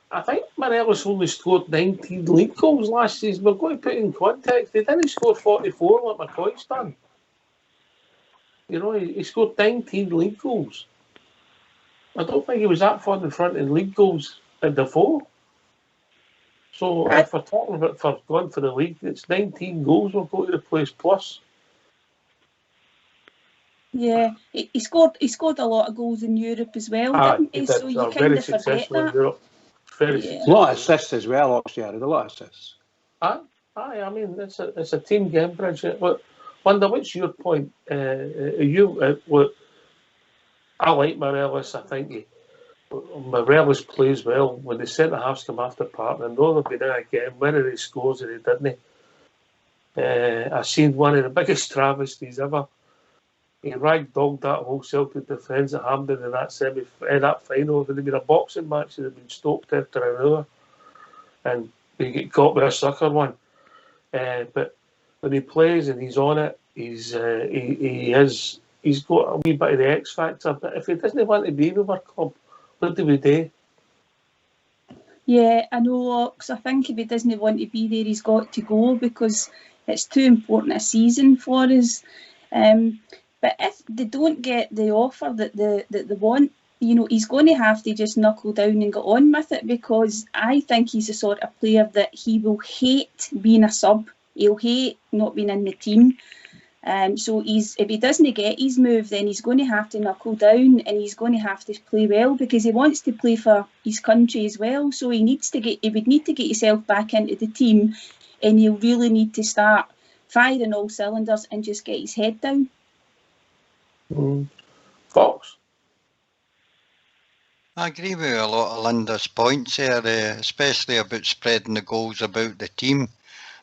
I think Morelos only scored 19 league goals last season. We're going to put it in context. He didn't score 44 like McCoy's done. You know, he scored 19 league goals. I don't think he was that far in front in league goals at Defoe. So if we're talking about for going for the league, it's 19 goals. We'll go to the place plus. Yeah, he scored a lot of goals in Europe as well, didn't he? So you kind of forget that. A lot of assists as well, actually. A lot of assists. I mean, it's a team game, Bridget. Wanda, what's your point? I like Morelos. I think Morelos plays well. When the centre halves come after partner, I know they'll be there again. Whether he scores or he didn't. I've seen one of the biggest travesties ever. He ragdolled that whole Celtic defence at Hampden in that that final. If it had been a boxing match, it had been stoked after an hour, and he get caught with a sucker one. But when he plays and he's on it, he's got a wee bit of the X factor. But if he doesn't want to be with our club, what do we do? Yeah, I know, Ox. I think if he doesn't want to be there, he's got to go, because it's too important a season for us. But if they don't get the offer that they want, you know, he's going to have to just knuckle down and get on with it, because I think he's the sort of player that he will hate being a sub. He'll hate not being in the team. So if he doesn't get his move, then he's going to have to knuckle down and he's going to have to play well because he wants to play for his country as well. So he would need to get himself back into the team, and he'll really need to start firing all cylinders and just get his head down. Fox? I agree with a lot of Linda's points there, especially about spreading the goals about the team.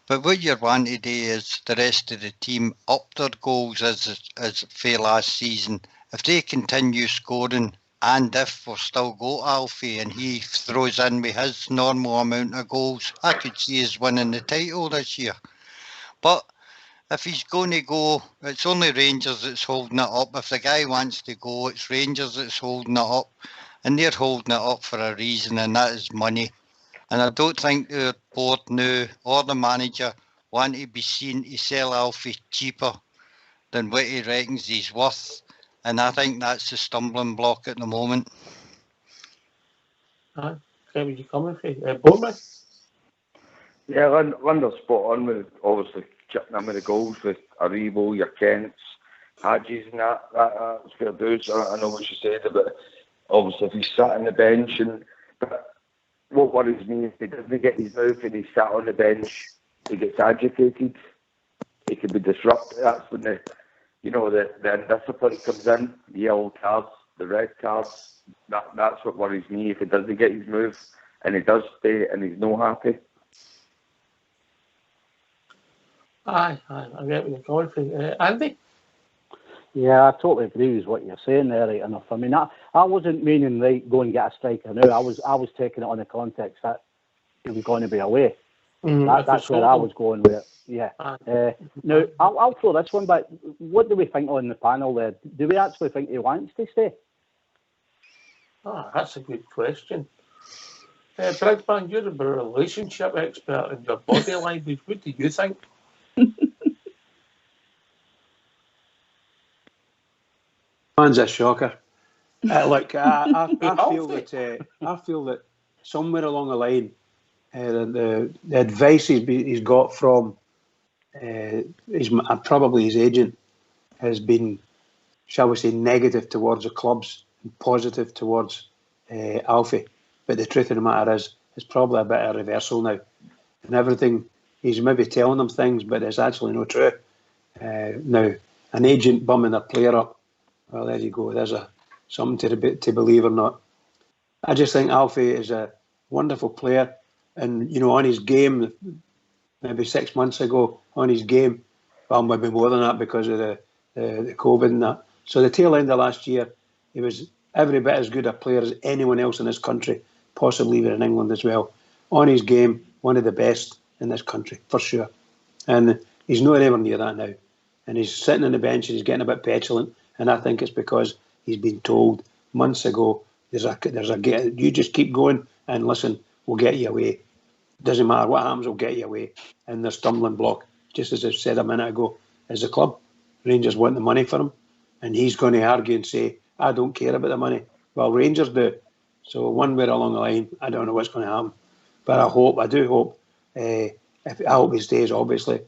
But what you want to do is the rest of the team up their goals as for last season. If they continue scoring, and if we're still got Alfie and he throws in with his normal amount of goals, I could see us winning the title this year. But if he's going to go, it's only Rangers that's holding it up. If the guy wants to go, it's Rangers that's holding it up. And they're holding it up for a reason, and that is money. And I don't think the board now or the manager want to be seen to sell Alfie cheaper than what he reckons he's worth. And I think that's the stumbling block at the moment. Where are you coming from? Bournemouth? Yeah, Linda's spot on with obviously chipping in with the goals with Aribo, your Kents, Hadges and that's fair dues. I know what you said about obviously if he's sat on the bench but what worries me is he doesn't get his move and he's sat on the bench, he gets agitated, he can be disrupted. That's when the indiscipline comes in, the yellow cards, the red cards. That's what worries me, if he doesn't get his move and he does stay and he's not happy. I get where you're going from. Andy? Yeah, I totally agree with what you're saying there, right enough. I mean, I wasn't meaning, right, go and get a striker now. I was taking it on the context that he was going to be away. That's where I was going with it. Yeah. Now, I'll throw this one back. What do we think on the panel there? Do we actually think he wants to stay? That's a good question. Brigman, you're a relationship expert in your body language. What do you think? Man's a shocker. Look, I feel that somewhere along the line, the advice he's got from probably his agent has been, shall we say, negative towards the clubs and positive towards Alfie. But the truth of the matter is, it's probably a bit of a reversal now. And everything, he's maybe telling them things, but it's actually not true. Now, an agent bumming a player up, well, there you go. There's something to believe or not. I just think Alfie is a wonderful player. And, on his game, maybe 6 months ago, on his game, well, maybe more than that because of the COVID and that. So the tail end of last year, he was every bit as good a player as anyone else in this country, possibly even in England as well. On his game, one of the best in this country, for sure. And he's not anywhere near that now. And he's sitting on the bench and he's getting a bit petulant. And I think it's because he's been told months ago, you just keep going and listen, we'll get you away. Doesn't matter what happens, we'll get you away. And the stumbling block, just as I said a minute ago, is the club. Rangers want the money for him. And he's going to argue and say, I don't care about the money. Well, Rangers do. So one way along the line, I don't know what's going to happen. But I do hope, I hope he stays, obviously,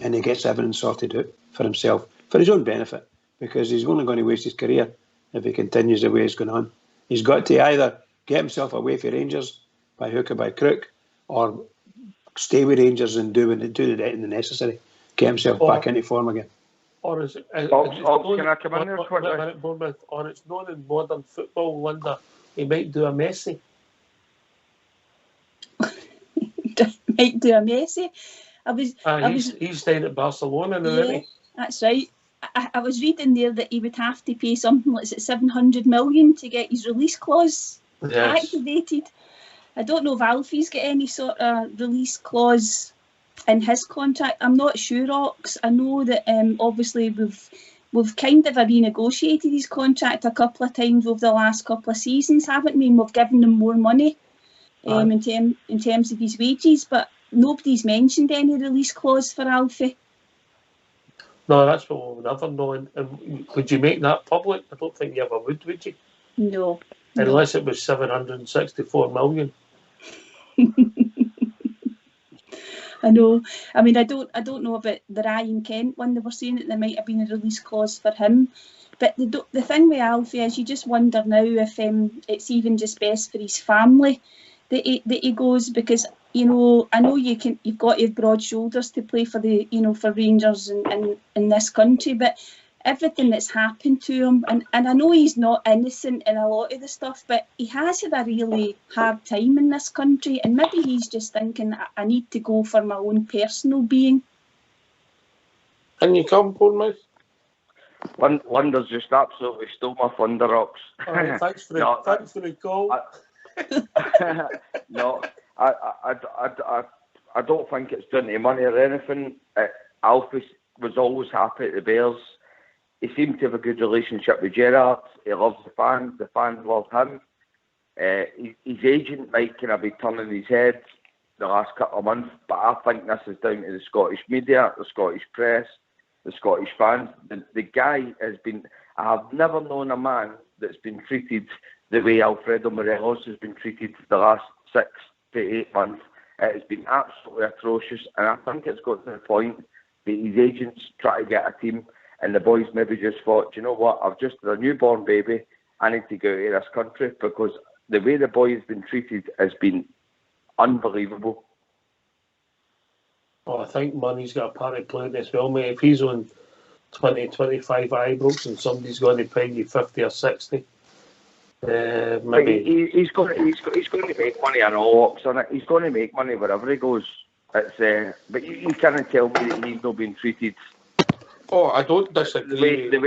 and he gets everything sorted out for himself, for his own benefit, because he's only going to waste his career if he continues the way he's going on. He's got to either get himself away from Rangers by hook or by crook, or stay with Rangers and do the necessary, get himself back into form again. Or is it? Can I come in there quickly? Or it's known in modern football, Linda, he might do a Messi. Might do a Messi. He's staying at Barcelona now, isn't he? That's right. I was reading there that he would have to pay something like 700 million to get his release clause activated. I don't know if Alfie's got any sort of release clause in his contract. I'm not sure, Ox. I know that obviously we've kind of renegotiated his contract a couple of times over the last couple of seasons, haven't we? And we've given him more money in terms of his wages, but nobody's mentioned any release clause for Alfie. No, that's what we'll never know. And would you make that public? I don't think you ever would you? No. Unless it was 764 million. I know. I mean, I don't know about the Ryan Kent one. They were saying that there might have been a release clause for him. But the thing with Alfie is you just wonder now if it's even just best for his family that he goes, because, you know, I know you've got to have broad shoulders to play for the, you know, for Rangers in this country, but everything that's happened to him, and I know he's not innocent in a lot of the stuff, but he has had a really hard time in this country, and maybe he's just thinking, I need to go for my own personal being. And you come, Bournemouth? Linda's just absolutely stole my thunder, Ox. Thanks for the call. No, I don't think it's down to money or anything. Alfie was always happy at the Bears. He seemed to have a good relationship with Gerrard. He loves the fans love him. His agent might kind of be turning his head the last couple of months, but I think this is down to the Scottish media, the Scottish press, the Scottish fans. The guy has been... I have never known a man that's been treated the way Alfredo Morelos has been treated the last 6 to 8 months. It has been absolutely atrocious, and I think it's got to the point that his agents try to get a team, and the boys maybe just thought, you know what, I've just had a newborn baby, I need to go out of this country, because the way the boy has been treated has been unbelievable. Oh, I think money's got a part to play in this, well, mate. If he's on 20, 25 Ibrox and somebody's going to pay you 50 or 60, maybe... He's going to make money on all Ox, and he's going to make money wherever he goes. It's but you can't tell me that he's not being treated... Oh, I don't disagree. The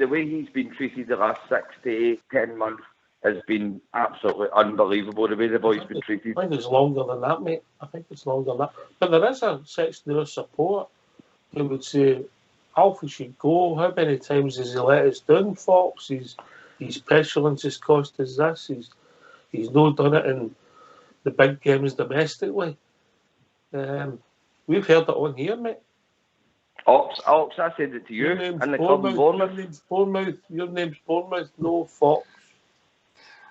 way he's been treated the last 6 to 8, 10 months has been absolutely unbelievable. The way the boy's been treated. I think it's longer than that, mate. I think it's longer than that. But there is a section of support who would say Alfie should go. How many times has he let us down, Fox? His petulance has cost us this. He's not done it in the big games domestically. We've heard it on here, mate. Ox, I said it to you. And the club in Bournemouth. Your name's Bournemouth, no Fox.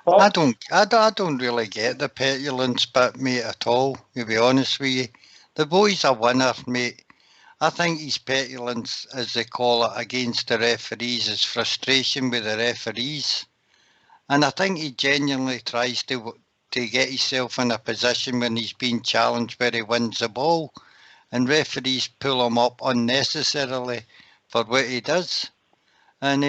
I don't really get the petulance bit, mate, at all, to be honest with you. The boy's a winner, mate. I think his petulance, as they call it, against the referees is frustration with the referees. And I think he genuinely tries to get himself in a position when he's being challenged where he wins the ball. And referees pull him up unnecessarily for what he does. And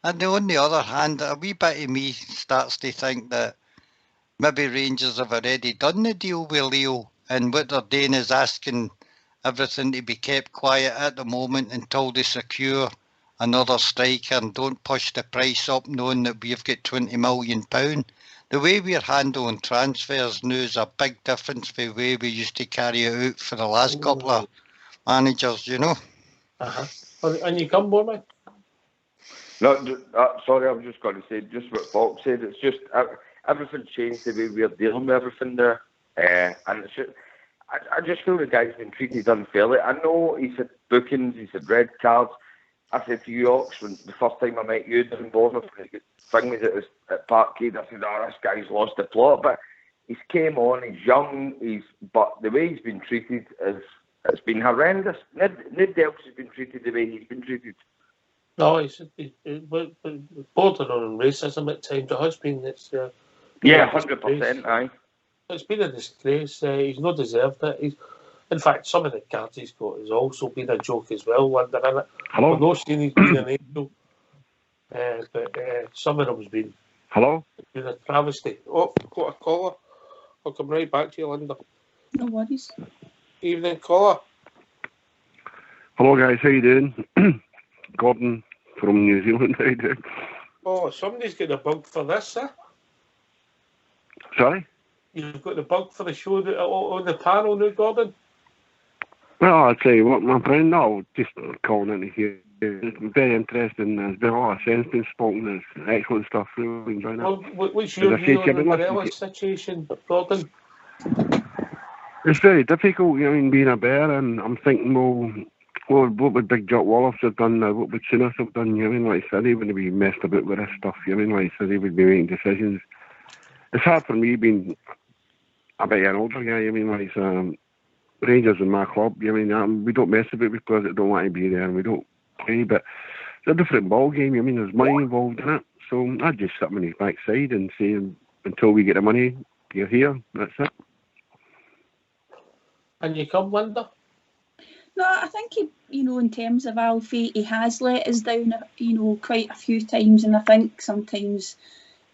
on the other hand, a wee bit of me starts to think that maybe Rangers have already done the deal with Leo, and what they're doing is asking everything to be kept quiet at the moment until they secure another striker and don't push the price up knowing that we've got £20 million. The way we're handling transfers now is a big difference from the way we used to carry it out for the last couple of managers, you know. And you come, Bournemouth? No, sorry, I was just going to say, just what Fox said, it's just everything's changed the way we're dealing with everything there. And it's just, I just feel the guy's been treated unfairly. I know he's had bookings, he's had red cards. I said to you, Ox, when the first time I met you down in Bournemouth, the thing was at Parkhead, I said, this guy's lost the plot. But he's came on, he's young, but the way he's been treated it's been horrendous. Nobody else has been treated the way he's been treated. No, he's bordering on racism at times. It has been. Yeah, 100%, aye. It's been a disgrace. He's not deserved it. In fact, some of the cards he's got has also been a joke as well, Linda, in it. Hello? I'm not saying he's been an angel, but some of them's been. Hello? It's been a travesty. Oh, got a caller. I'll come right back to you, Linda. No worries. Evening, caller. Hello, guys. How you doing? Gordon from New Zealand. How you doing? Oh, somebody's got a bug for this, sir. Sorry? You've got the bug for the show on the panel now, Gordon? Well, I'll tell you what, my friend, no, just calling in here. It's very interesting. There's been a lot of sense being spoken. It's excellent stuff. Really enjoying it. Well, what's your view on the Morelos situation, Gordon? It's very difficult, being a bear, and I'm thinking, what would Big Jock Wallace have done now? What would Souness have done? Like I said, he wouldn't be messed about with this stuff. Like I said, he would be making decisions. It's hard for me being a bit of an older guy. Rangers and my club. I mean, we don't mess about with players that don't want to be there, and we don't play. But it's a different ball game. I mean, there's money involved in it. So I'd just sit him on his backside and say, until we get the money, you're here. That's it. And you come, Linda? No, I think he, in terms of Alfie, he has let us down, quite a few times, and I think sometimes,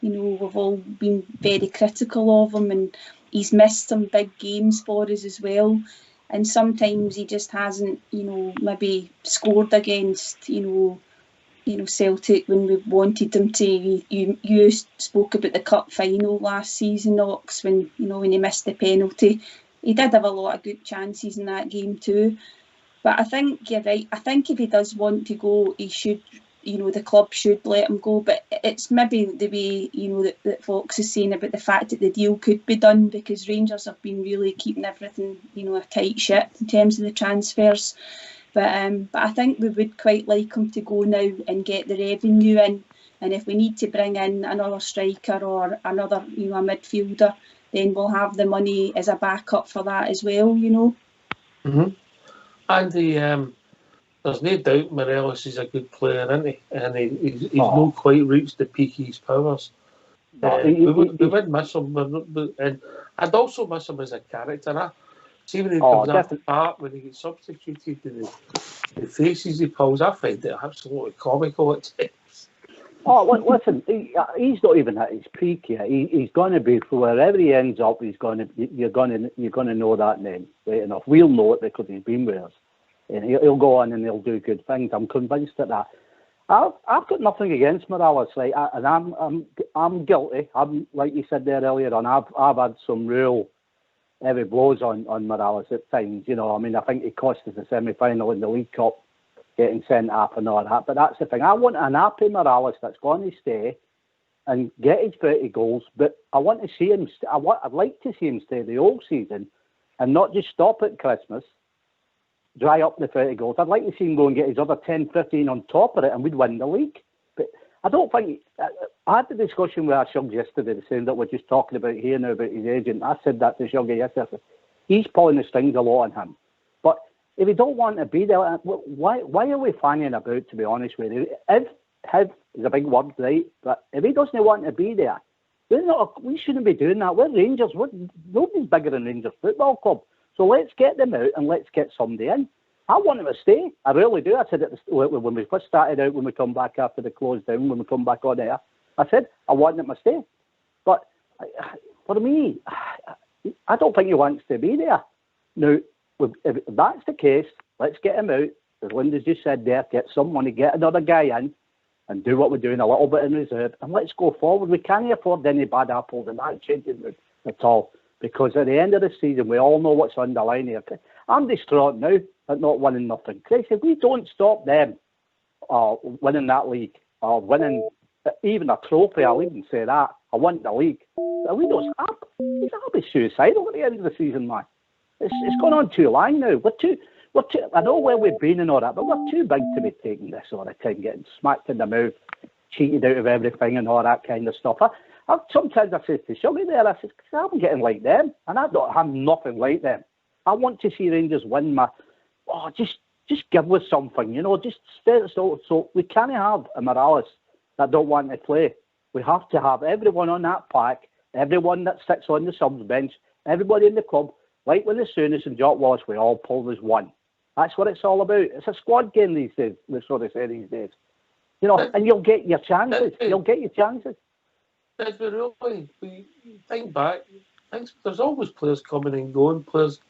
we've all been very critical of him, and he's missed some big games for us as well. And sometimes he just hasn't, maybe scored against, Celtic when we wanted him to. You spoke about the cup final last season, Ox, when he missed the penalty. He did have a lot of good chances in that game too. But I think you're right. I think if he does want to go, he should, the club should let him go. But it's maybe the way, that Fox is saying about the fact that the deal could be done, because Rangers have been really keeping everything, a tight ship in terms of the transfers. But I think we would quite like him to go now and get the revenue in. And if we need to bring in another striker or another, a midfielder, then we'll have the money as a backup for that as well, Mm-hmm. And there's no doubt Morelos is a good player, isn't he? And he's not quite reached the peak of his powers. We would miss him, and I'd also miss him as a character. See when he comes off the park, when he gets substituted, and the faces he pulls, I find it absolutely comical at times. Oh, listen, he's not even at his peak yet. He's going to be, wherever he ends up, you're going to know that name right enough. We'll know it because he's been with us, and he'll go on and he'll do good things. I'm convinced of that. I've got nothing against Morelos, right? And I'm guilty. I'm, like you said there earlier on. I've had some real heavy blows on Morelos at times. I mean, I think he cost us the semi-final in the League Cup, getting sent up and all that. But that's the thing. I want an happy Morelos that's going to stay and get his 30 goals. But I want to see him. I'd like to see him stay the whole season and not just stop at Christmas, dry up the 30 goals. I'd like to see him go and get his other 10, 15 on top of it, and we'd win the league. But I don't think. I had the discussion with our Shug yesterday, saying that we're just talking about here now about his agent. I said that to Shuggy yesterday. He's pulling the strings a lot on him. But if he don't want to be there, why are we fanning about, to be honest with you? If is a big word, right? But if he doesn't want to be there, we shouldn't be doing that. We're Rangers. Nobody's bigger than Rangers Football Club. So let's get them out and let's get somebody in. I want him to stay. I really do. I said it when we first started out, when we come back after the close down, when we come back on air, I said I want him to stay. But for me, I don't think he wants to be there. Now, if that's the case, let's get him out. As Linda's just said there, get some money, get another guy in, and do what we're doing a little bit in reserve, and let's go forward. We can't afford any bad apples in that changing room at all, because at the end of the season, we all know what's on the line here. I'm distraught now at not winning nothing. Chris, if we don't stop them winning that league, or winning even a trophy, I'll even say that, I won the league, if we don't stop, I'll be suicidal at the end of the season, man. It's gone on too long now. We're too. I know where we've been and all that, but we're too big to be taking this all the time, getting smacked in the mouth, cheated out of everything and all that kind of stuff. Sometimes I say to Shuggy there, I says, I'm getting like them, and I'm nothing like them. I want to see Rangers win just give us something, just so we can't have a Morelos that don't want to play. We have to have everyone on that pack, everyone that sits on the subs bench, everybody in the club, like with the Souness and Jock Wallace, we all pull as one. That's what it's all about. It's a squad game these days, we sort of say these days. And you'll get your chances. You'll get your chances. If we think back, there's always players coming and going, players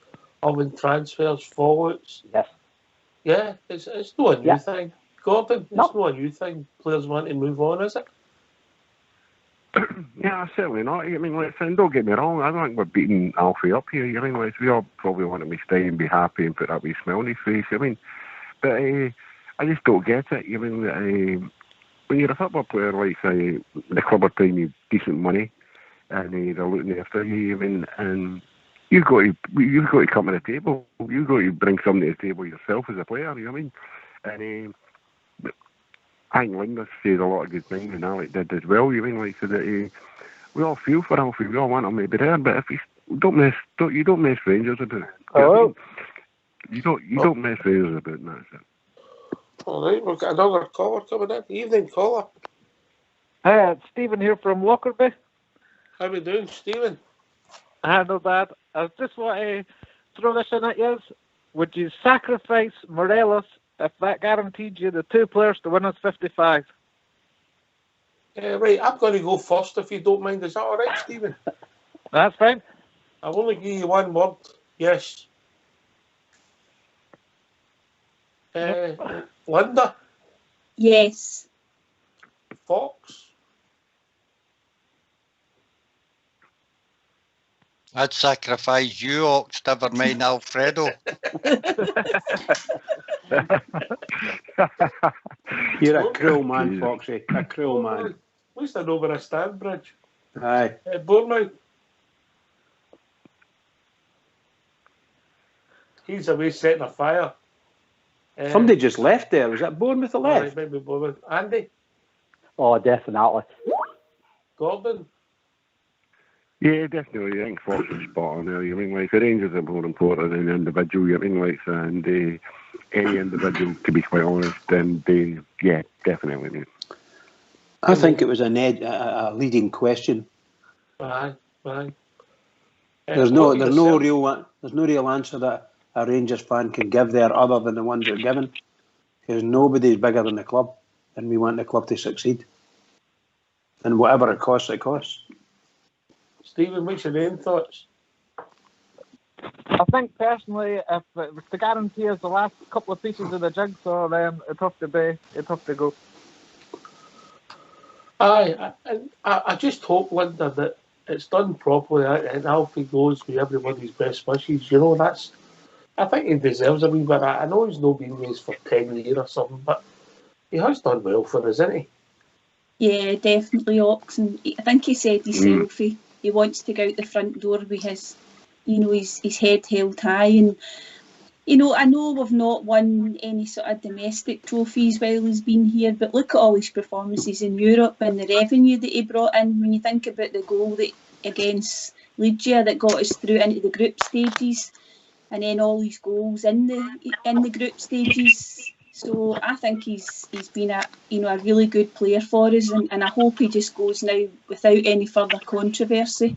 having transfers, forwards. Yes. Yeah, it's not a new thing. Gordon, it's not a new thing. Players want to move on, is it? Yeah, certainly not. I mean, don't get me wrong. I don't think we're beating Alfie up here. I mean, we all probably want him to stay and be happy and put that wee smile on his face. I mean, but I just don't get it. I mean, when you're a football player, like say, the club are paying you decent money and they're looking after you, I mean, and you've got to come to the table. You've got to bring something to the table yourself as a player. You know what I mean? And I think Linda said a lot of good things, and Alec did as well. You mean, like, so that we all feel for Alfie, we all want him to be there, but You don't mess Rangers about. Hello? You don't mess Rangers about, and that's it. All right, we've got another caller coming in. Evening, caller. Hi, it's Stephen here from Lockerbie. How we doing, Stephen? Not bad. I just want to throw this in at you. Would you sacrifice Morelos if that guaranteed you the 2 players to win us 55? Right, I'm going to go first if you don't mind. Is that all right, Stephen? That's fine. I'll only give you one word. Yes. Linda? Yes. Fox? I'd sacrifice you, Ox, never mind Alfredo. You're a cruel man, Foxy. A cruel man. At least I know where I stand, Bridge. Aye. Bournemouth? He's away setting a fire. Somebody just left there. Was that Bournemouth that left? Right, maybe Bournemouth. Andy? Oh, definitely. Gordon? Yeah, definitely. I think Fox is spot on there. You mean, like, the Rangers are more important than the individual. You mean, like, and any individual, to be quite honest, and yeah, definitely. Mate. I think it was a leading question. Aye. There's no real answer that a Rangers fan can give there other than the ones that are given. Because nobody's bigger than the club, and we want the club to succeed. And whatever it costs, it costs. Stephen, what's your own thoughts? I think personally, if it was to guarantee us the last couple of pieces of the jigsaw, then it'd have to go. Aye, I just hope, Linda, that it's done properly and Alfie goes with everybody's best wishes. You know, I think he deserves a wee bit. I know he's not been with us for 10 years or something, but he has done well for us, hasn't he? Yeah, definitely, Ox. And I think he said himself he wants to go out the front door with his head held high. And, I know we've not won any sort of domestic trophies while he's been here, but look at all his performances in Europe and the revenue that he brought in. When you think about the goal against Leeds that got us through into the group stages, and then all his goals in the group stages. So I think he's been a really good player for us, and I hope he just goes now without any further controversy.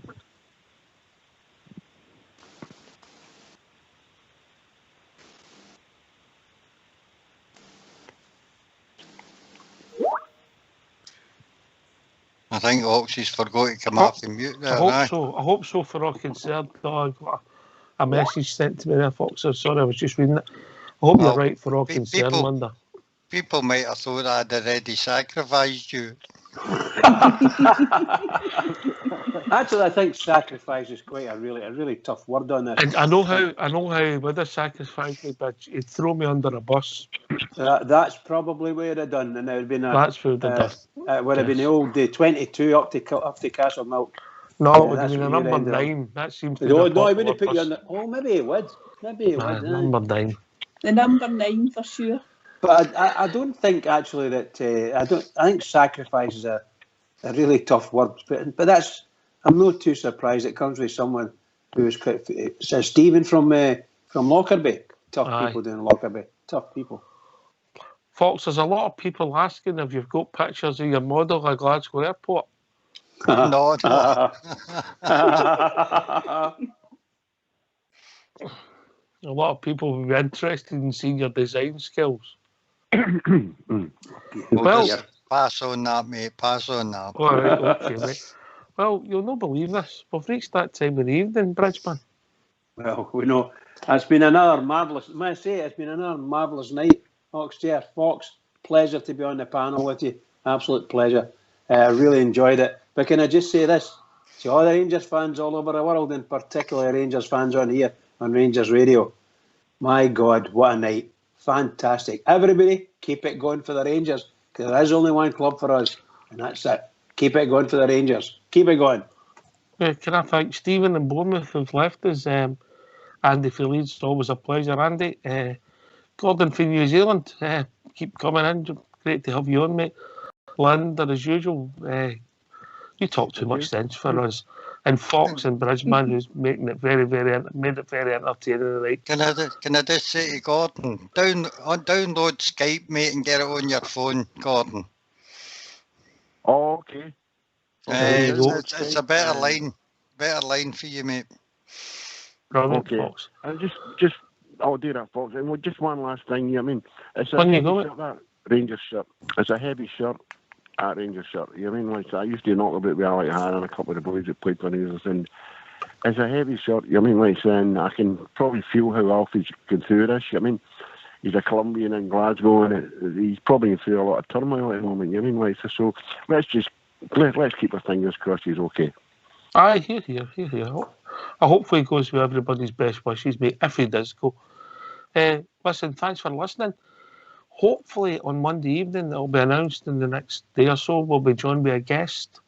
I think Oxy's forgot to come off the mute there. I hope so for all concerned. I got a message sent to me there, Fox. Sorry, I was just reading it. I hope you're right for all concerned, Linda. People might have thought I'd already sacrificed you. Actually, I think sacrifice is quite a really tough word on this. And I know how he would have sacrificed me, but he'd throw me under a bus. That's probably where it'd done, and it would have been that's where it'd have done. It would have been the old 22 up to Castle Milk. No, it would have been a number 9. That seems to be no, I wouldn't put you on the. Oh, maybe it would. Number 9. The number 9 for sure. But I don't think actually that I think sacrifice is a really tough word. But I'm not too surprised. It comes with someone who is says Stephen from Lockerbie. Tough people doing Lockerbie. Tough people. Fox, there's a lot of people asking if you've got pictures of your model at Glasgow Airport. No. A lot of people will be interested in seeing your design skills. Well, pass on that, mate. Pass on that. All right, okay, mate. Well, you'll not believe this. We've reached that time of the evening, Bridgeman. Well, we know. It's been another marvellous, may I say, it's been another marvellous night. Oxchair, Fox, pleasure to be on the panel with you. Absolute pleasure. Really enjoyed it. But can I just say this? To all the Rangers fans all over the world, and particularly Rangers fans on here, on Rangers Radio. My God, what a night. Fantastic. Everybody, keep it going for the Rangers, because there is only one club for us, and that's it. Keep it going for the Rangers. Keep it going. Can I thank Stephen and Bournemouth who've left us? Andy for Leeds, it's always a pleasure, Andy. Gordon for New Zealand, keep coming in. Great to have you on, mate. Linda, as usual, you talk too much sense for us. and Fox and Bridgeman, who's making it made it very entertaining tonight. Can I just say to Gordon, download Skype, mate, and get it on your phone, Gordon. Oh, okay. There you go. It's a better line for you, mate. Brilliant, Okay. Fox. And just I'll do that, Fox. And just one last thing. I mean, it's a On you heavy go, shirt, that Rangers shirt. It's a heavy shirt. At Rangers shirt. You know what I mean? Like, I used to knock about with Alec Hare and a couple of the boys that played for Rangers, and it's a heavy shirt. You know what I mean? Like, and I can probably feel how Alfie's going through this. You know what I mean? He's a Colombian in Glasgow, and he's probably going through a lot of turmoil at the moment. You know what I mean? Like, so let's keep our fingers crossed he's okay. Aye, here. I hopefully he goes with everybody's best wishes, mate, if he does go. Listen, thanks for listening. Hopefully on Monday evening, it'll be announced in the next day or so. We'll be joined by a guest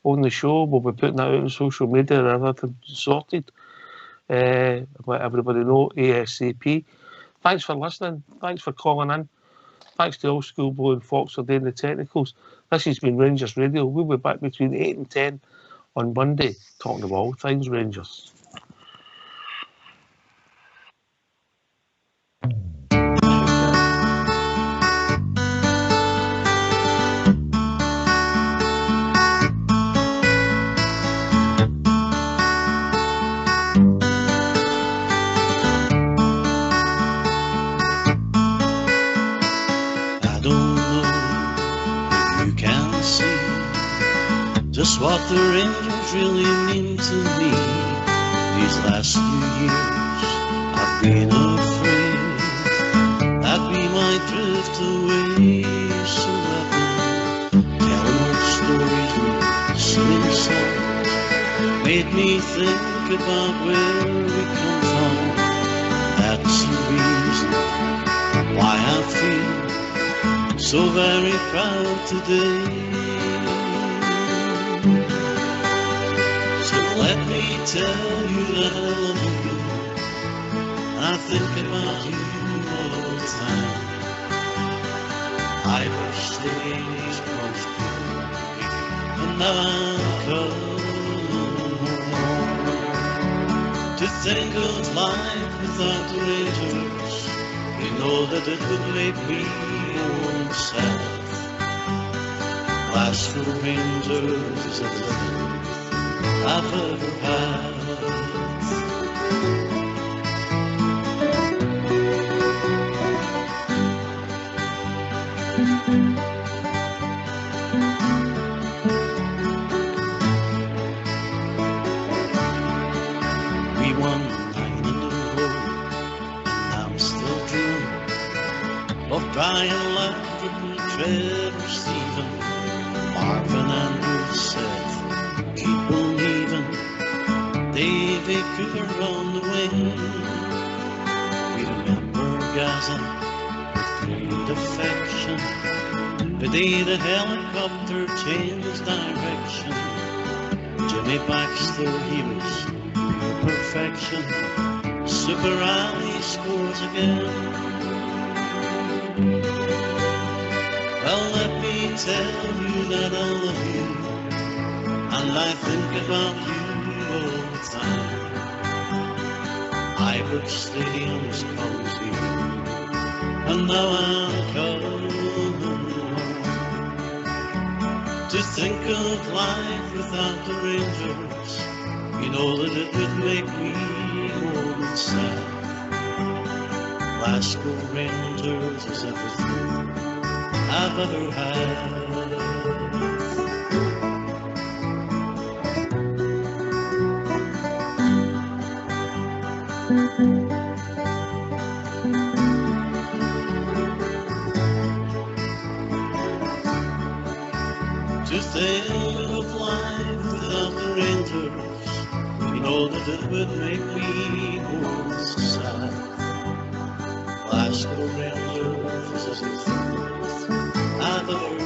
on the show. We'll be putting that out on social media and everything sorted. Let everybody know ASAP. Thanks for listening. Thanks for calling in. Thanks to Old School Blue and Fox for doing the technicals. This has been Rangers Radio. We'll be back between 8 and 10 on Monday, talking about all things Rangers. Just what the Rangers really mean to me. These last few years I've been afraid that we might drift away. So let me tell old stories with singing songs. Made me think about where we come from. That's the reason why I feel so very proud today. Let me tell you that I love you. I think about you all the time. Ibrox stays close to me, and now I'm coming home. To think of life without the Rangers, you know that it would make me more sad. Glasgow Rangers is everything I've ever had. We won 9 in a row, and I'm still dreaming of Brian Lampard, Trevor Stephen, Marvin Andrews, Seth, keep believing, Davy Cooper on the wing. We remember Gaza with great affection, the day the helicopter changed direction. Jimmy Baxter, he was pure perfection. Super Ali scores again. Well, let me tell you that I love you, and I think about you all the time. Ibrox Stadium's cozy, and now I'm coming home. To think of life without the Rangers, you know that it would make me more sad. Glasgow Rangers is everything I've ever had. To think of life without the Rangers, you know that it would make me more sad. Glasgow Rangers is everything I've ever